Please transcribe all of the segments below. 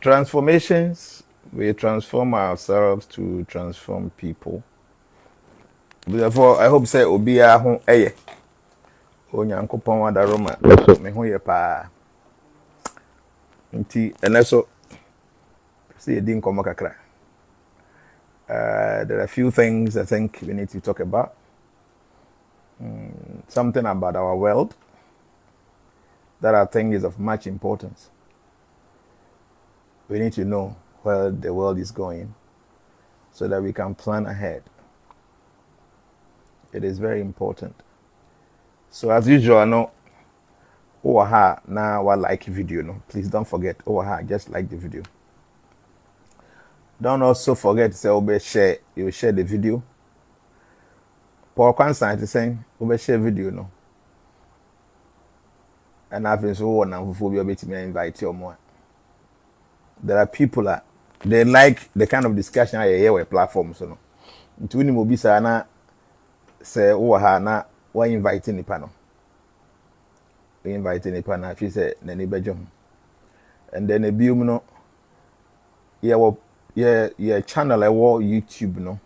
Transformations, we transform ourselves to transform people. Therefore, I hope say Obia ho eye. Onyankopon wadaroma. Me ho ye pa. Nti eneso see edin komo kakra. There are a few things I think we need to talk about. Something about our world that I think is of much importance. We need to know where the world is going so that we can plan ahead. It is very important. So as usual, no, now like video, no. Please don't forget, just like the video. Don't also forget to say you share the video. Paul Constant is saying share video, no. And I've been so one and for me invite you more. There are people that they like the kind of discussion I hear with platforms, so no. Into any mobisa na say na why inviting the panel. We inviting the panel if you say nani bejom. And then a bium no yeah channel I war YouTube no.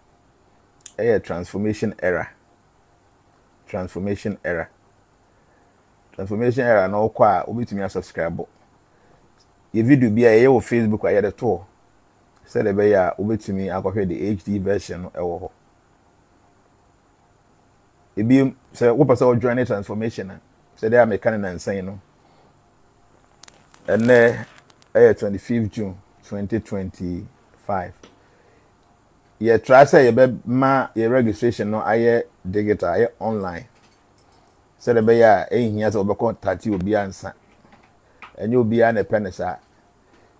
Transformation era. Transformation era no kwa obitumi subscribe. Your video be a on Facebook or the tour. Said the way obitumi akọhwe the HD version ewo ho. E bi say wo person join transformation say they are mechanic and saying no. And 25th June 2025. Yeah, try say you be ma your registration no aye digital aye online. Say the be here so be contact obi ansa. And you'll be an appendix.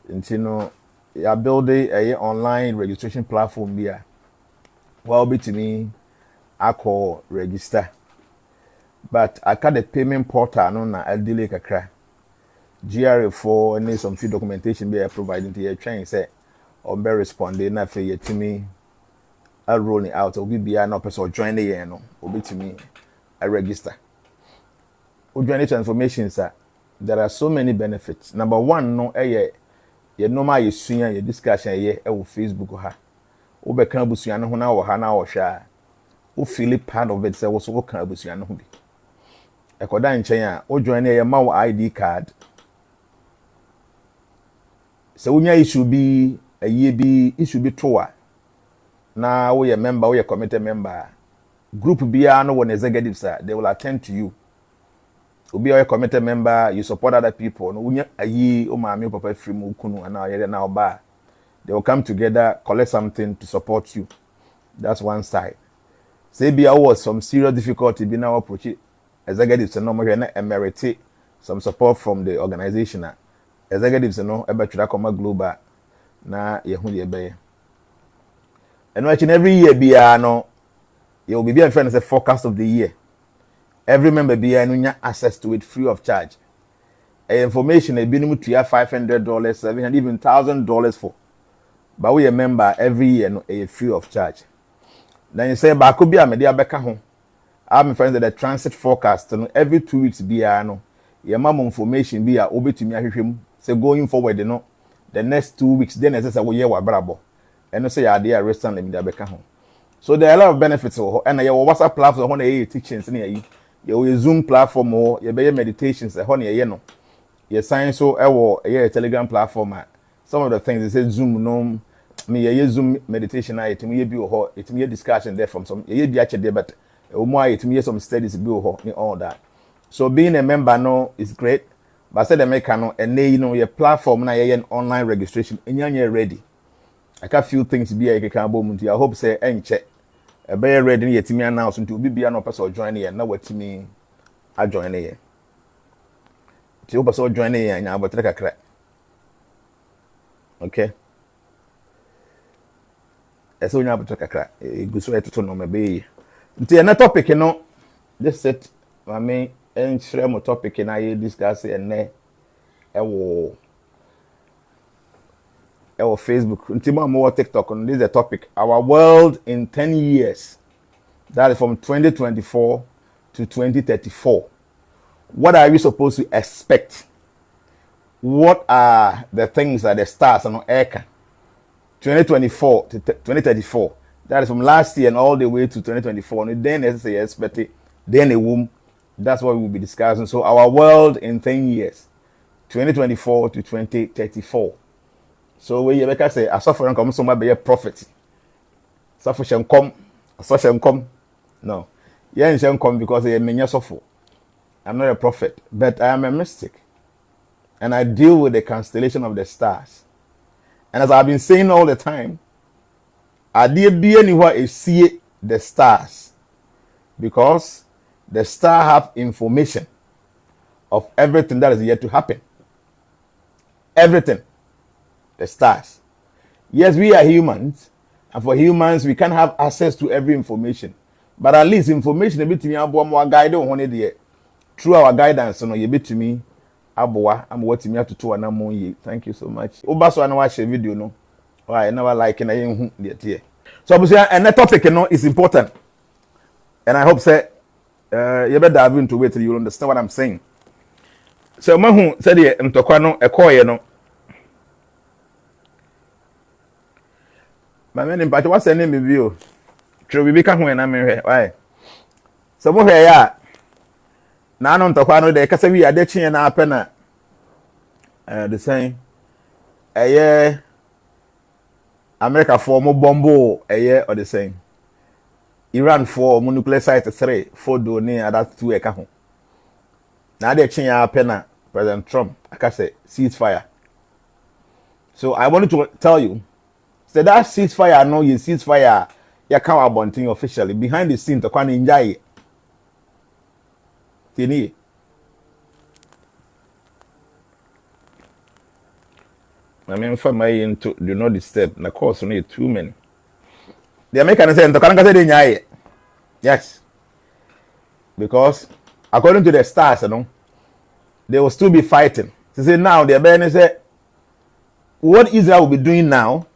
And you know, you're building a online registration platform here. Well, be to me, I call register. But I got the payment portal, no, na delay kakra. GRA4 and some few documentation be providing to your train. Say, or be responding, na for you to me. I'll roll it out. Or be an person join the year, no, or be to me, I register. Or join the transformation, sir. There are so many benefits. Number one, no, ye normal ye suya ye discussion ye on Facebook ha. O be kan busuya no na wo ha na wo hwa. O feel part of it say wo so wo kan busuya no ho bi. Ekoda nchen a o join ye ma wo ID card. Se wonya issue bi aye bi issue bi to a na wo ye member wo ye committee member. Group bia no won executives they will attend to you. Obi a committee member, you support other people. No, unya ayi o maami papa free ukunu ana yede na oba. They will come together, collect something to support you. That's one side. Say be was some serious difficulty be now approach executives no mo na emerite some support from the organization. Executives no ebe twa koma global na ye hu de be. And watching every year be no you will be a friend as a forecast of the year. Every member be able access to it free of charge. Information a minimum to $500, $700, even $1,000 for. But we a member every year no a free of charge. Then you say, "But could be a media back home." I'm friends that the transit forecast no every 2 weeks be no. Your mom information be a obi to me say going forward no the next 2 weeks then as I will year wa brabo. And no say idea restaurant the media back home. So there are a lot of benefits and your WhatsApp platform on a teachings near your Zoom platform or your meditations honey no your science so a Telegram platform. Some of the things they say Zoom no me a Zoom meditation it me be it me discussion there from some be actually there but it me some studies be all that. So being a member no is great, but say the make no and you know your platform na your online registration and you're ready. I got few things be a can I hope say check. A bear ready yet me announce to be an person join here now what me I join here. To person join here and I will take a crack. Okay. As soon as I take a crack, it goes right to know my baby. Until another topic, you know, just set my main and share my topic and I discuss it and our Facebook, until more TikTok on this topic. Our world in 10 years. That is from 2024 to 2034. What are we supposed to expect? what are the things that the stars and Eka 2024 to 2034. That is from last year and all the way to 2024. And then as I expect then a womb. That's what we will be discussing. So our world in 10 years, 2024 to 2034. So we you say I suffer and come somewhere be a prophet. Suffer shall come, suffer come. No. Yeah, shall come because I am suffer. I'm not a prophet, but I am a mystic. And I deal with the constellation of the stars. And as I've been saying all the time, I did be anywhere I see the stars. Because the star have information of everything that is yet to happen. Everything. The stars. Yes, we are humans. And for humans, we can't have access to every information. But at least information a bit to me more guide on it through our guidance. You bit to me. Aboa, I'm watching me to 2 and I'm Thank you so much. Obaso and watch a video no. Why I never like and I the So and that topic is important. And I hope say you better dive into it till you understand what I'm saying. So mahu said the mtokwa a koye no. My man in what's the name of you? True we become when I'm here. Why? So mo here ya. Na no mtokwa no de kasa wi ade chie na apena the same. America for mo bombo or the same. Iran for nuclear site 3 for do near that 2 eka ho. Na de chin ya pena President Trump aka say ceasefire. So I wanted to tell you say that ceasefire no you ceasefire ya can abonting officially behind the scene to kwan njai. Tini I mean for my into do not disturb na course no too many. The American say to kan say dey nyai. Yes. Because according to the stars, they will still be fighting. So say now the American say what Israel will be doing now,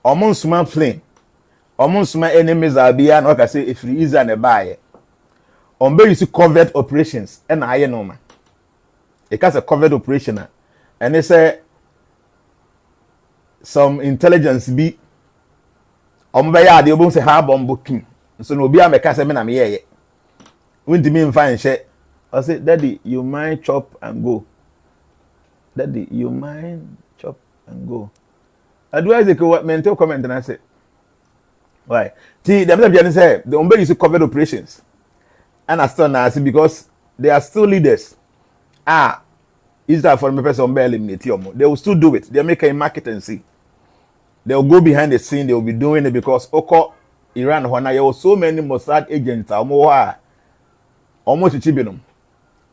almost small plane, almost my enemies are behind. Like I say, if Israel and buy, you see covert operations and I know man. It has a covert operation, and they say some intelligence be. They won't say how bomb booking. So no be a mechanism and I'm here. When the mean fine shit. I say, Daddy, you mind chop and go. Daddy, you mind chop and go. I do I say what mental comment and I say. Why? See, the say the Umbe used to cover operations. And I still now see because they are still leaders. Israel for me person Umbe eliminate you. They will still do it. They make a market and see. They'll go behind the scene, they'll be doing it because Iran, when there were so many Mossad agents, almost chibinum.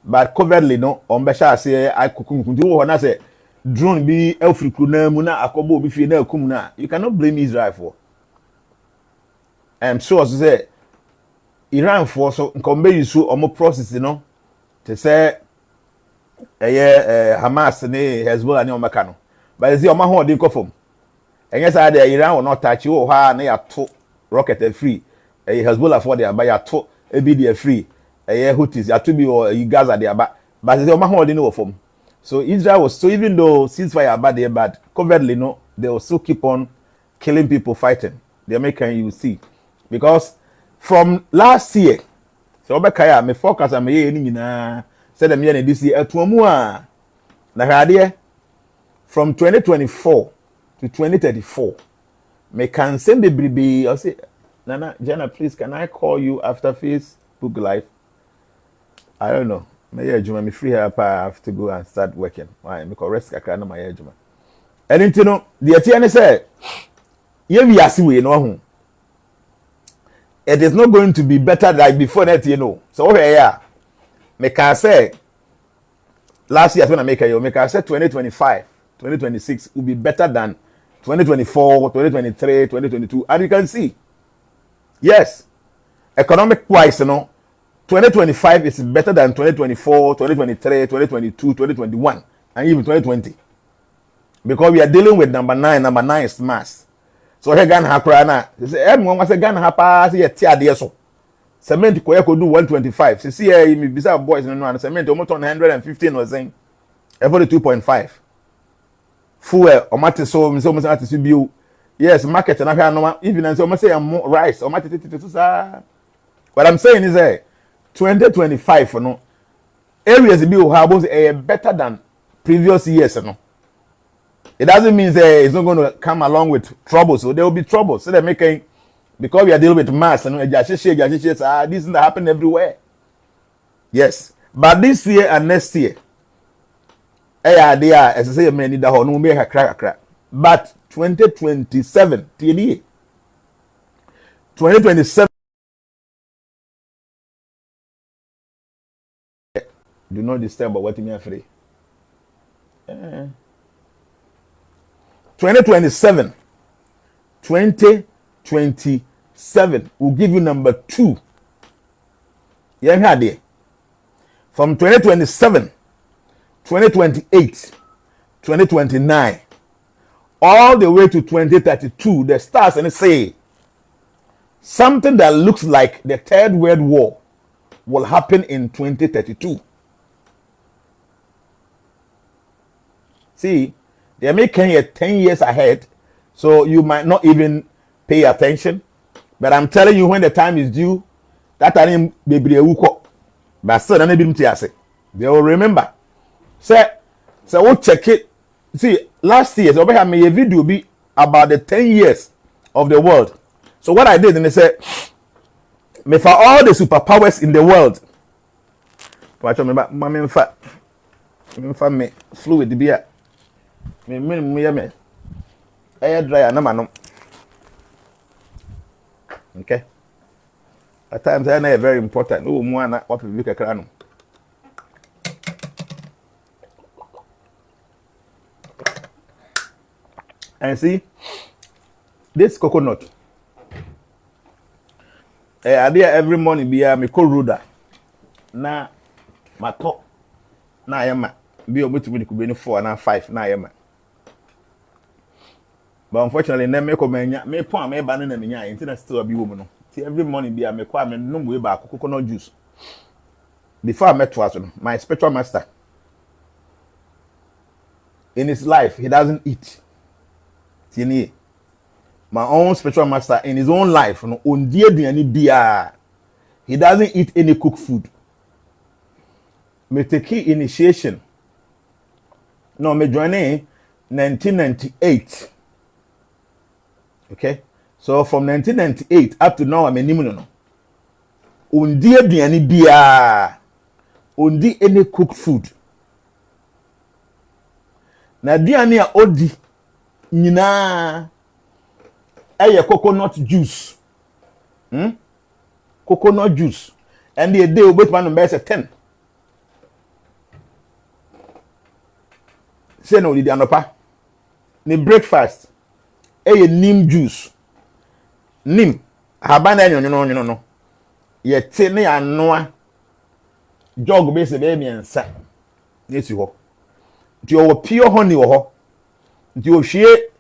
But covertly, no, Besha say, I could do when I say, drone be Elfrikuna, Muna, Akobo, Bifina, Kumuna. You cannot blame Israel for. I'm sure to say, Iran for so, Kombe Yusu, almost process, to say, Hamas, Hezbollah, and Omakano. But it's the Omaho didn't come. And yes, I Iran will not touch you. They are two rocket free. A Hezbollah for their buy a two ABD free. A Houthis are to be or Gaza there, but it's a man know from. So Israel was so even though ceasefire bad there, but covertly no, they will still keep on killing people fighting. The American you see because from last year, so Obekaya me focus am ye ni na said them here this year atuamu a na hade from 2024 to 2034. Me can send the baby. I say, Nana, Jnana, please, can I call you after Facebook Live? I don't know. Maybe me free here. I have to go and start working. Why? Because rest kaka na my ejuma. And you know, the attorney said, "Ye we we know. It is not going to be better like before that, So okay, me can say last year when I make I say 2025, 2026 will be better than 2024, 2023, 2022, and you can see, yes, economic wise, 2025 is better than 2024, 2023, 2022, 2021, and even 2020. Because we are dealing with number 9 is mass. So here Ghana hakrana. Say everyone was a Ghana hapa see a tia de so. Cement ko do 125. See here me bisa boys no and cement almost 115 was saying. every 2.5 fuel omate so so ate so bio yes market na hwa no even and so say rice omate tete sa. What I'm saying is 2025 no areas be have better than previous years no. It doesn't mean it's not going to come along with trouble. So there will be trouble. So they're making, because we are dealing with mass and this is not happening everywhere. Yes. But this year and next year, they are, as I say, many that no make a crack. But 2027, 2027, do not disturb what you are free. 2027 will give you number 2. Yeah, had there. From 2027, 2028, 2029, all the way to 2032, the stars and say something that looks like the Third World War will happen in 2032. See, they're making it 10 years ahead, so you might not even pay attention. But I'm telling you, when the time is due, that time be but still, they will remember. So we'll check it. See, last year, so we had made a video be about the 10 years of the world. So what I did, and they said, me for all the superpowers in the world. Watch me, me fluid the beer. Me air dryer na manom. Okay. At times I know very important. Oh, mo na what we can crano. And see this coconut. I there every morning be me call ruder. Na mato na yama be obetumi ku be ni 4 na 5 na yama. But unfortunately, never make me point me ban na menya internet still be woman no. See every morning be me kwa me no we ba coconut juice. Before I met twice, my spiritual master in his life he doesn't eat. See, my own spiritual master in his own life, no on dear any beer. He doesn't eat any cooked food. Me take initiation. No, me join in 1998. Okay, so from 1998 up to now, I'm a nimuno. Undi any beer, undi any cooked food. Na diani a odi Jnana coconut juice. Coconut juice. And the day we man number 10. Say no di anopa. Ni breakfast. Neem juice. Neem. Habana no. Ye te ne anoa. Jog be se be miensa. Yesi ho. Nti o pure honey wo ho. Nti o hwie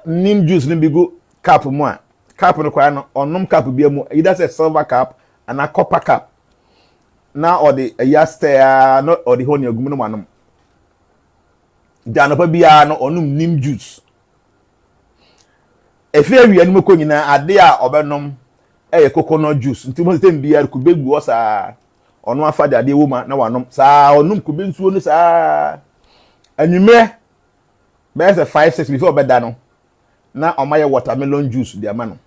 neem juice ni bigu cup mu a. Cup no kwa no onum cup bia mu. Either say silver cup and a copper cup. Na or the yaster no or the honey agum no manum. Nti anopa bia no onum neem juice. Efe awie anu ko nyina ade a obenom coconut juice. Nti mo tem bia ku begu o sa ono afa de ade wo ma na wanom sa onum ku be nsuo no sa anwumre best 5-6 before beda no na omaye watermelon juice de ama no.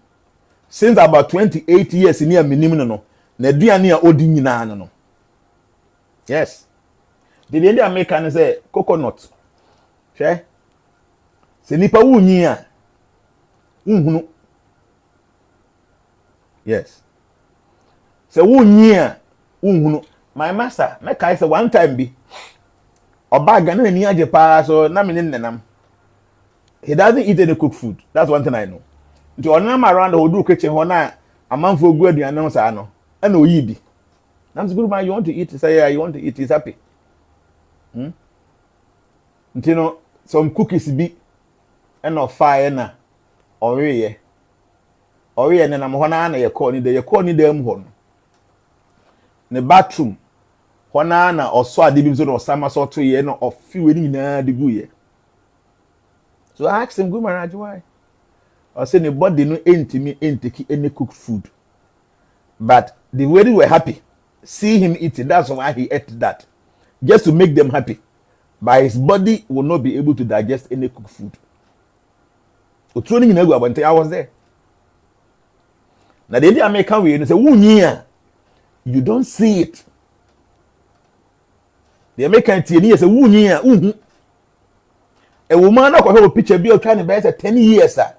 Since about 28 years ni aminim no na aduane a odi nyina no. Yes. The end American is a coconut. She se nipa wunyi a unhunu. Yes. Se wunyi a unhunu. My master, me kai say one time be obaga na ni age pa so na me nenam. He doesn't eat any cooked food. That's one thing I know. Nti onam around the odu kitchen ho na amanfo gu aduane no sa no. E na oyi bi. Nam's good man, you want to eat? Say yeah, you want to eat, he's happy. Nti no some cookies be and of fire na oriye na mo ho na ye call ni de ye call ni dem ho no. Ne bathroom hona na oso ade bi so no sama so to ye no ofiwe ni na de gu ye. So I asked him, "Good marriage, why?" I said, "The body no intake any cooked food, but the way they were happy, see him eating. That's why he ate that, just to make them happy. But his body will not be able to digest any cooked food." I was there. Now the day American way, say, you don't see it. The American say, a woman not have a picture be trying to buy 10 years. I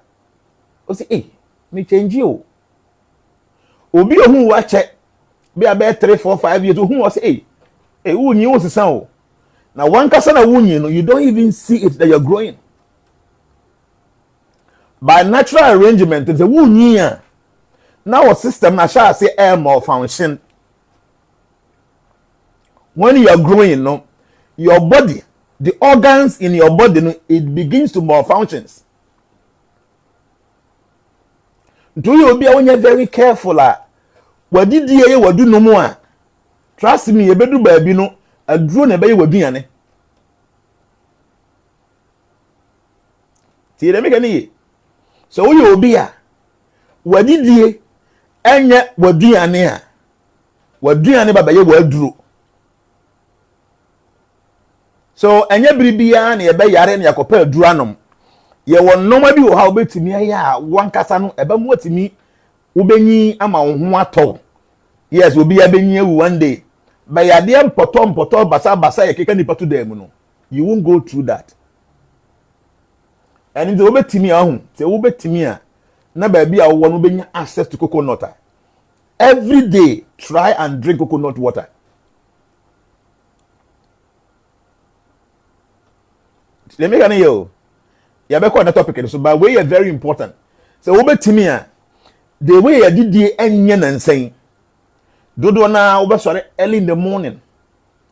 say, "Hey, me change you." Obi who watch it, be about 3, 4, 5 years. Who was hey, who knew the sound? Now one person you don't even see it that you're growing. By natural arrangement, it's a wound. Now a system I shall say air more function. When you are growing, no, your body, the organs in your body, no, it begins to malfunctions. Do you be when you're very careful? What did you do no more? Trust me, you better baby no. A drone baby will be ane. See, they make any. So you will be a. What did you? And yet, what do you ane? What do you ane? Baba, you will draw. So, and you be an ye be yare ni yakope duanom. Ye won normal bi wo ha obetimi ya wan kasa no eba mu otimi ubenyi ama wo ho ato. Yes, obi ya benyi ewu one day. But yade mpoto basa ye keka nipa to dem no. You won't go through that. And the obetimi ahun, se obetimi a na ba bia wo no benya access to coconut. Every day try and drink coconut water. Let me can you. You be on the topic so but way very important. So obetimi a the way you did the enye nansen. Dodo na obesore early in the morning.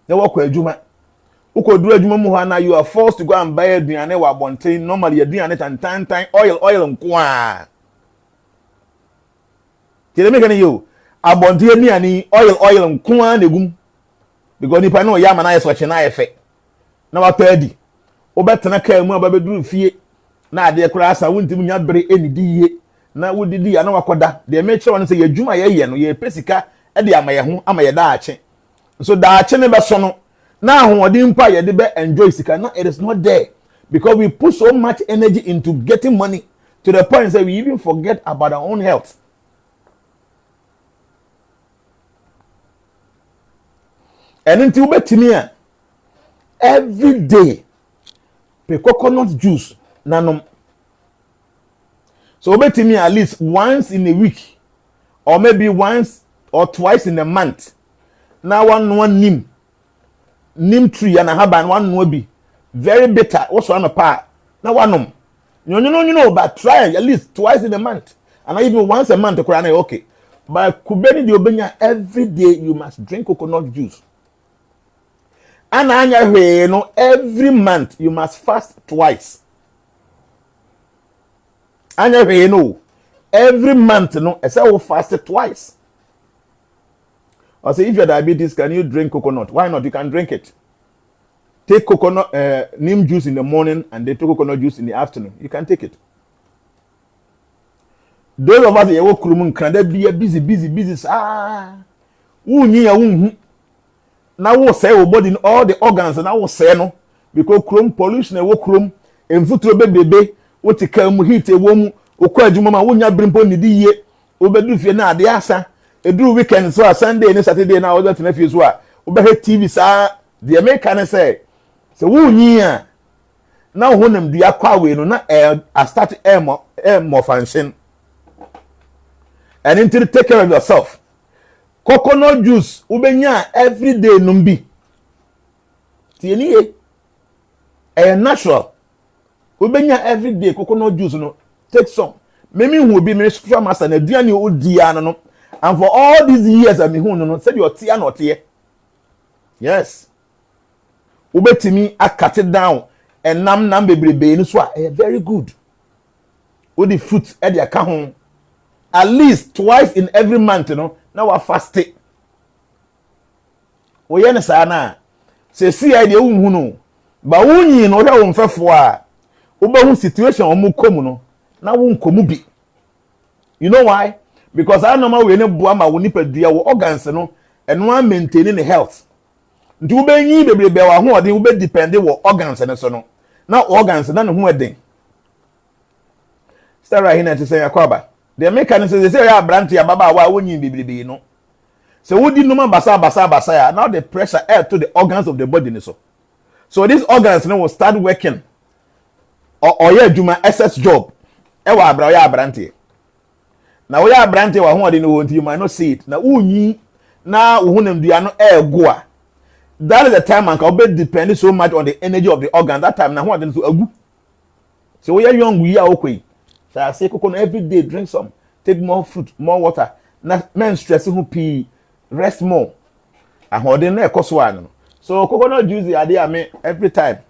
Na wakọ adwuma. Ukoduru adwuma mu ha na you are forced to go and buy aduane wa bonten. Normally aduane tan oil nko a. Tell me can you abonten aduane oil nko a negum. Because nipa no ya mana yeso che na yefe. Na wa padi. Obetena ka mu ababeduru fie. Na ade kura asa wontim nya bere enidi ye. Na wodidi ya na wakoda. De make sure say adwuma ye no ye pesika e de amaye ho amaye daache. So daache ne be so no na ahoodi mpa ye de be enjoy sika. No, it is not there because we put so much energy into getting money to the point that we even forget about our own health. And until betimi a every day pe coconut juice nanom. So betimi at least once in a week or maybe once or twice in a month. Now one nim tree and a haban one no be very bitter. What's one apart? Now one no, but try at least twice in a month and even once a month to cry okay. But kubeni di obenya every day you must drink coconut juice. And every month you must fast twice. And every month I say we fast twice. I say if you have diabetes, can you drink coconut? Why not? You can drink it. Take coconut neem juice in the morning and they take coconut juice in the afternoon. You can take it. Those of us who krumun can they be busy. Now we say our body all the organs and now we say no because chrome pollution we chrome emfuturo bebe what come heat e wom okọ adwuma ma wonya brimpo ni di ye obedu fie na ade asa eduru weekend so Sunday and Saturday na odo tena fie so a obehe TV sa the American say so wunyi a na honam di akwa we no na I start more function and into take care of yourself. Coconut juice ubenya every day numbi tieni natural ubenya every day coconut juice no take some memi hu obi me spiritual master na aduane odi ya no and for all these years I hu no said your tia not here yes ubetimi akate down and nam bebrebe ni so very good with the fruit e dey aka ho at least twice in every month now I fast it. wo ye ne saa na se si ai de unhu no ba wunyi no hwe wo mfefo a wo ba hu situation omu komu no na wo nkomu bi. You know why? Because I know we ne boa ma wo nipadua wo organs no eno a maintain the health. Nti wo be nyi bebrebe wa ho ode wo be depend wo organs ne so no. Na organs na ne ho eden. Stara hina te say yakwaba. The mechanism they say ya branch ya baba wa wo nyi bebrebe no. So wo di no ma basa ya. Now the pressure air to the organs of the body ne so. So these organs no will start working. Or ya adwuma excess job. E wa abra ya branch. Na we are branche wa ho de no you might not see it. Na unyi na wo honam dua no ego a. That is the time man can be depending so much on the energy of the organ. That time na ho de so agu. So we are young we are okay. So I say coconut every day drink some, take more fruit, more water. Na men stress who pee, rest more. And ho de na ekoso an. So coconut juice I dey me every time.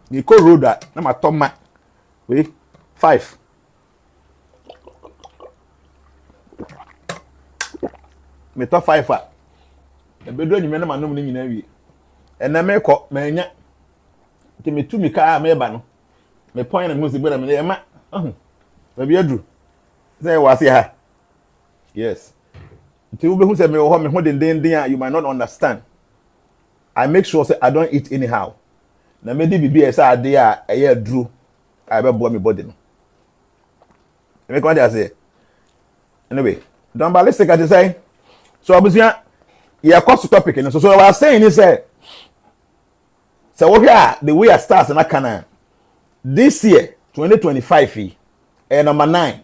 You call road that na my toma. We 5. Me to 5 a ebedo nyime na manom ni nyina wie ena me kɔ manya ke me tu mi ka me ba no me point na music bera me e ma ba bi adru say wase ha yes nti wo be hu say me ho me ho den you might not understand. I make sure say I don't eat anyhow na me di bibi e say ade a eye adru I be bo me body no me ko dey say anyway don't ballistic at say. So abusia ya cost topic no so I was saying is say what here the way I start na kana this year 2025 number 9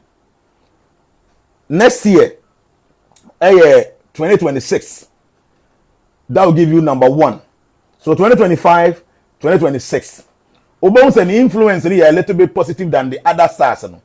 next year 2026 that will give you number 1 so 2025 2026 obon say the influence is a little bit positive than the other stars no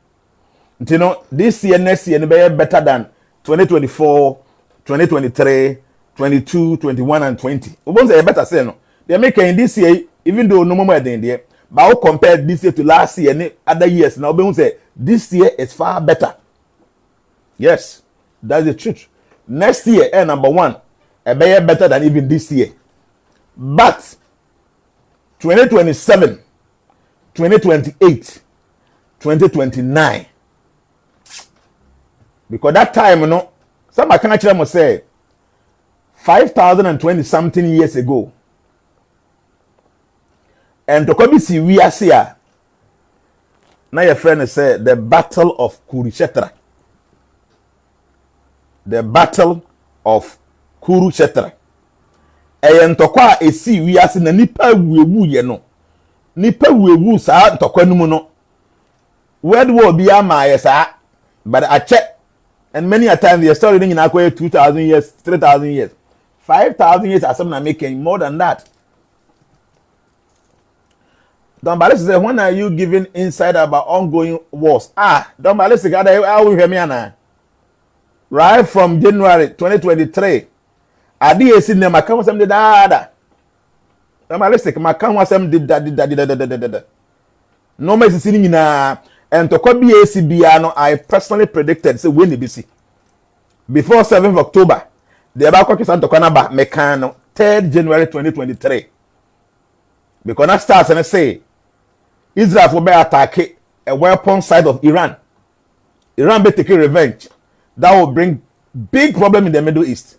you know this year next year be better than 2024 2023, 22, 21, and 20. We say better say no. They are making this year, even though no more than there, but we compare this year to last year and other years. Now we say this year is far better. Yes, that's the truth. Next year, number 1, a better than even this year. But 2027, 2028, 2029, because that time, you know. Some I can actually say 5,020 something years ago. And to come see we are here. Now your friend said the battle of Kurukshetra. The battle of Kurukshetra. And to kwa e see we are na nipa wewu ye no. Nipa wewu sa ntokwa numu no. Word war be ama yesa but I check. And many a time the story in Akwe 2,000 years, 3,000 years, 5,000 years are some making more than that. Don Balisi said, when are you giving insight about ongoing wars? Don Balisi, I will hear me now. Right from January 2023, I did see them. I can't say that. Don Balisi, I can't say did that. No me sitting in a. And to come BACB, I personally predicted say when BC before 7th October, the about Santo Canaba Mecano 3rd January 2023. Because that starts and I say Israel will be attack a weapon side of Iran. Iran be taking revenge. That will bring big problem in the Middle East.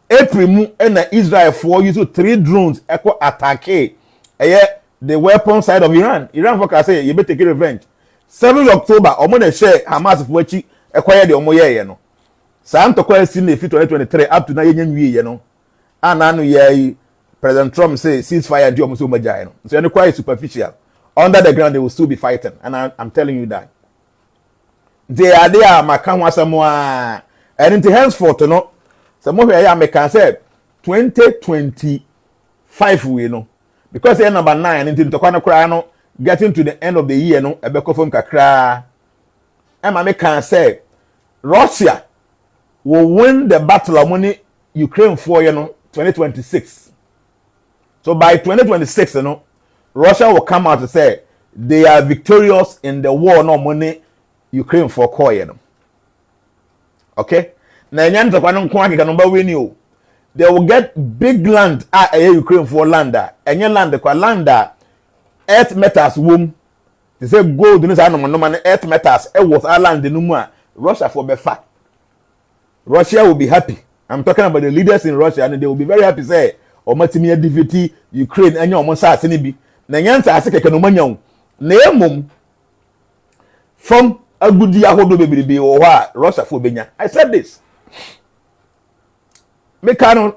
April and Israel for use 3 drones echo attack the weapon side of Iran. Iran for say you better take revenge. 7th October, omo na share Hamas for echi ekwaye de omo ye no. Sam to kwa sin 2023 up to na yenyan wie ye no. Ananu ye President Trump say ceasefire di omo so majai no. So any quite superficial. Under the ground they will still be fighting and I'm telling you that. They are there maka ho asamoa and into henceforth no. Some of ya make can say 2025 we no. Because the number 9 into Tokwana Kra no getting to the end of the year no ebeko from kakra. And I can say Russia will win the battle of money Ukraine for 2026. So by 2026 Russia will come out to say they are victorious in the war no money Ukraine for koye no. Okay? Na nyan Tokwana nko aka number win you. they will get big land Ukraine for land any land kwa land earth metals womb. They say gold no say no earth metals worth our land no mu a Russia for befa. Russia will be happy. I'm talking about the leaders in Russia and they will be very happy say omatimi defeat Ukraine anya omo sa ase ne bi. Na nyanta ase keke no manya na emom from agudi ahodo bebrebe wo ha Russia for benya. I said this. Me can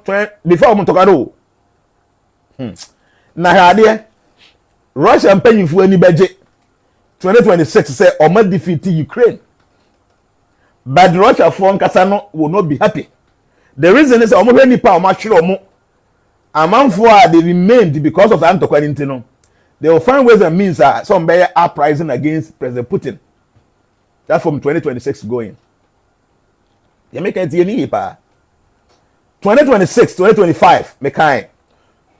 before I'm talking na hade Russia mpanyimfo ani beje 2026 say omo defeat Ukraine. But Russia for nkasa no will not be happy. The reason is omo hwe nipa omo ahwere omo amanfo a they remained because of antokwanti no. They will find ways and means some be uprising against President Putin. That's from 2026 going. You make it any pa. 2026, 2025, mekai.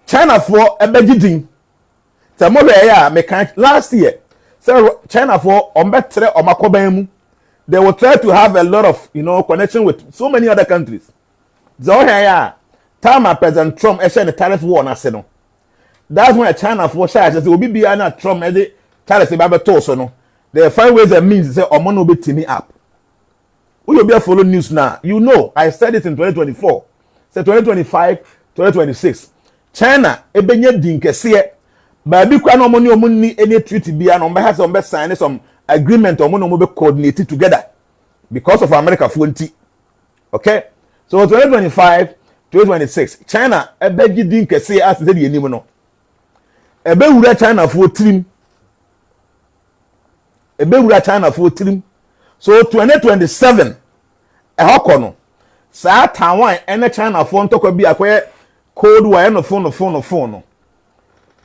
China for ebegidin. Tamobe ya mekai last year. So China for ombetre omakoban. They will try to have a lot of, connection with so many other countries. So here, time President Trump is the tariff war na se no. That's why China for sure says will be na Trump e the tariff e ba to so no. They find ways and means say omo no be teaming up. We will be follow news now. I said it in 2024. Say 2025, 2026. China e benye din kese ba bi kwa no omo ni any treaty bia no be has some be sign some agreement omo no be coordinated together because of America fronti. Okay? So 2025, 2026, China e begi din kese as say the enim no. E be wura China for trim. E be wura China for trim. So 2027 e hokono sa Taiwan ene China for ntoko bi akoye cold war no phone.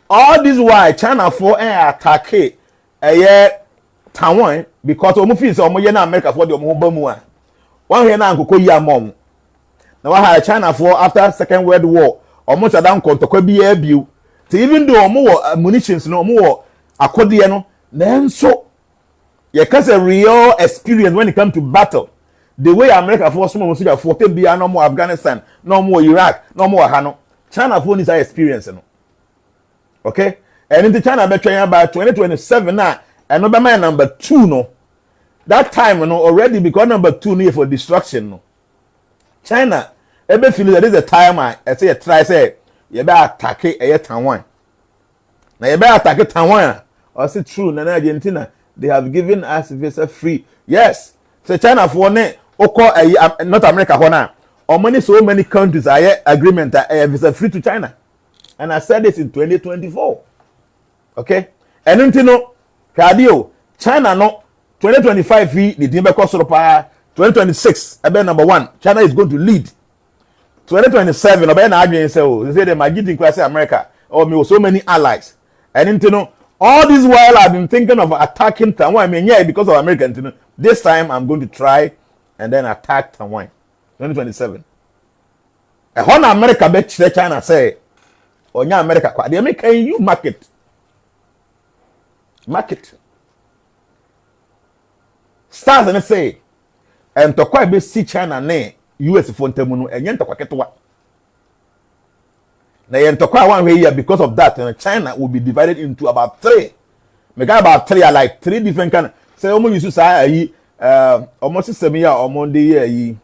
All this why China for attack Taiwan because omo feel say omo ye na America for the omo ba mu a one here na nkoko yi amom na wa ha China for after Second World War omo sada nkontokwa bi abiu even though omo wo munitions no omo wo akode no nanso ye can say real experience when it comes to battle. The way America for some of them for be no more Afghanistan, no more Iraq, no more Hano. China for this experience. No. Okay? And in the China be trying by 2027 now, and Obama number 2 no. That time already because number 2 near for destruction no. China ebe feel that is the time I say try say you be attack Taiwan. Now you be attack Taiwan. Or say true na Argentina they have given us visa free. Yes. So China for ne North America hona. Or many so many countries are agreement visa free to China. And I said this in 2024. Okay? And until China no 2025 fee the Dimbe Kosoropa 2026 number 1. China is going to lead. 2027 they say they might in class America or me with so many allies. And until all this while I've been thinking of attacking Taiwan. Because of American. This time I'm going to try and then attack Taiwan. 2027. And when America bet China say, "Oh, yeah, America, they make you market. Stars and say, and to quite be see China ne US for Temunu and Yenta Kwaketwa. Now Yenta one way here because of that, and China will be divided into about 3. Make about 3 are like 3 different kind. Say almost you say almost 7 year or Monday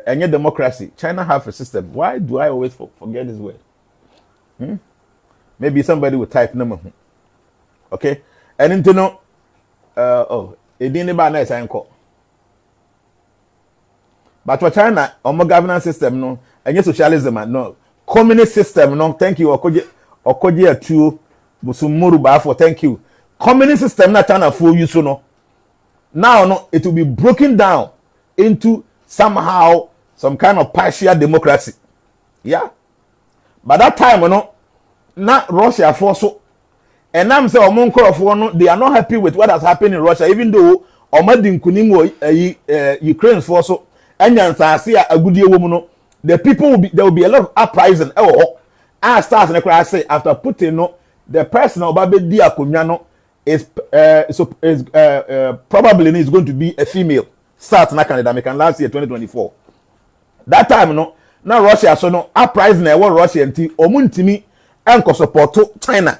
any democracy. China have a system. Why do I always forget this word? Maybe somebody will type number. Okay, and into it didn't buy nice anchor. But for China, governance system no, and socialism no, communist system no. Thank you, Okoje to Busumuru Bafo. Thank you. Communist system na China for you so no. Now no, it will be broken down into somehow some kind of partial democracy. Yeah. By that time not Russia for so. And I'm saying they are not happy with what has happened in Russia, even though Ukraine for so and a good woman. The people there will be a lot of uprising. I start and I say after Putin the person of Babe Diakunyano is probably is going to be a female. Start in Canada, last year 2024. That time na Russia so no uprise na ewo Russia nti omuntimi enko support China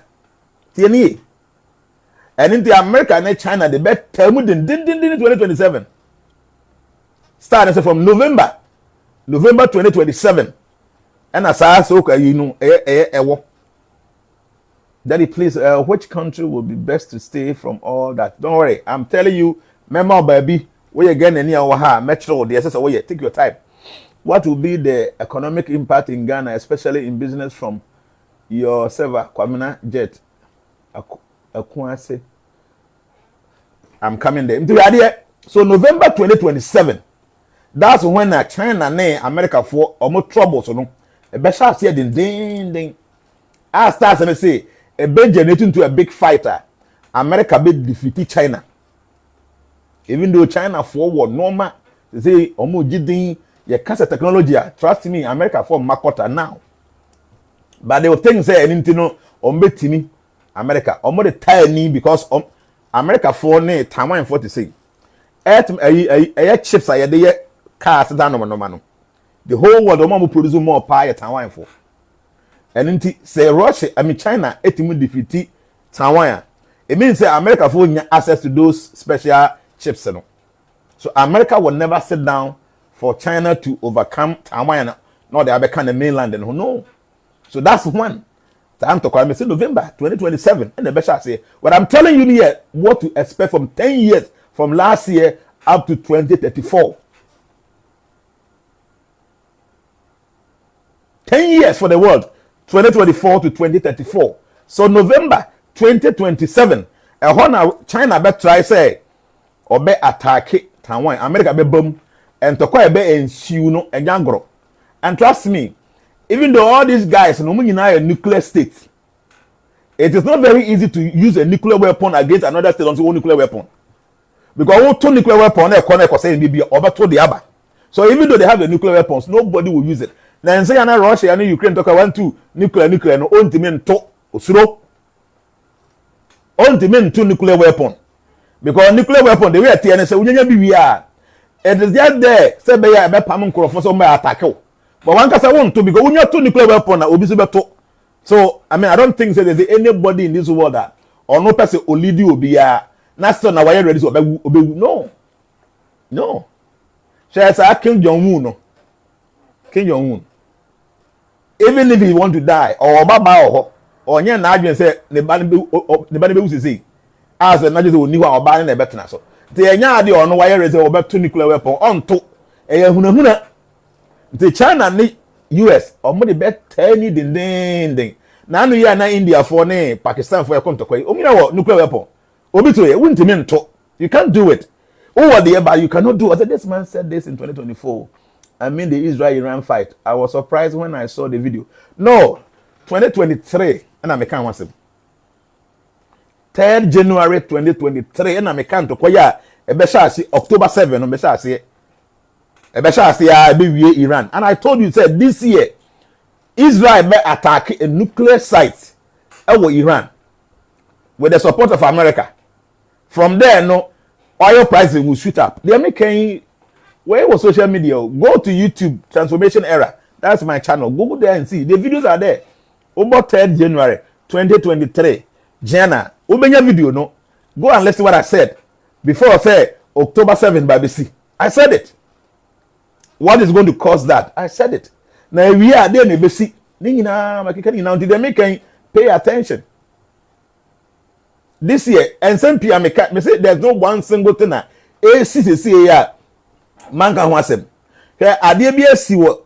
tie ni and in the America and China the bet tell mu din 2027 starting from November 2027 and as I so you know ewo Daddy, please, which country will be best to stay from all that? Don't worry, I'm telling you, memo baby, where you get any of metro, the SS away, take your time. What will be the economic impact in Ghana, especially in business from your server, Kwamina Jet? I'm coming there. So November 2027, that's when China and America for almost trouble. So no, a better say ding. I start and say. A big generating into a big fighter. America be defeat China. Even though China forward normal, they say omo jidin ye cancer technology. Trust me, America for makota now. But they will think say anything no ombetimi America. Omo the tiny because America for ne Taiwan for to say. Chips are the cars down no. The whole world omo produce more pie Taiwan for. And inti say Russia, China, etimu defeat Taiwan. It means say America for access to those special chips. So America will never sit down for China to overcome Taiwan. No, they have become the mainland and no. So that's one. Time to call me say November 2027. And the best I say, what I'm telling you here, what to expect from 10 years from last year up to 2034. 10 years for the world. 2024 to 2034. So November 2027, China be try say or be attack Taiwan, America be boom, and to quite be ensue no a jangro. And trust me, even though all these guys no money a nuclear state, it is not very easy to use a nuclear weapon against another state on one nuclear weapon. Because all two nuclear weapons they connect say maybe over to the other. So even though they have the nuclear weapons, nobody will use it. Then say na Russia and Ukraine talk about two nuclear no ultimate to osuro ultimate to nuclear weapon because nuclear weapon the way TN say unyanya bi wi a it is just there say be ya be pam nkrofo so be attack you but one kasa won to because unya to nuclear weapon na obi so be to. So I mean I don't think say there's anybody in this world that or no person olidi obi ya na still na why ready so obe no say say Kim Jong-un no Kim Jong-un even if he want to die or baba or nya na adwen say ne ba ne be usisi as na just oni wa oba ne betena so te nya ade ono wa yere say obeto nuclear weapon onto hunahuna the China ni US omo de bet any den na anu ya na India for ne Pakistan for yakon to kwai omina wo nuclear weapon obi to ye wuntimi nto you can't do it over there but you cannot do it. This man said this in 2024. I mean the Israel-Iran fight. I was surprised when I saw the video. No, 2023, and I'm a can 3rd January 2023, and I'm a can to Koya, a Beshasi, October 7, Beshasi, a Beshasi, Iran. And I told you, said this year, Israel may attack a nuclear site over Iran with the support of America. From there, no, oil prices will shoot up. The American. Where was social media? Go to YouTube, Transformation Era. That's my channel. Go there and see. The videos are there. About 3rd January 2023. Jnana. Ubenya video, no? Go and listen what I said. Before I said October 7 by BC. I said it. What is going to cause that? I said it. Now we are there in BC. Did they make pay attention? This year, and some people may say there's no one single thing. ACCA. Man can want them. Here, Ayebiafo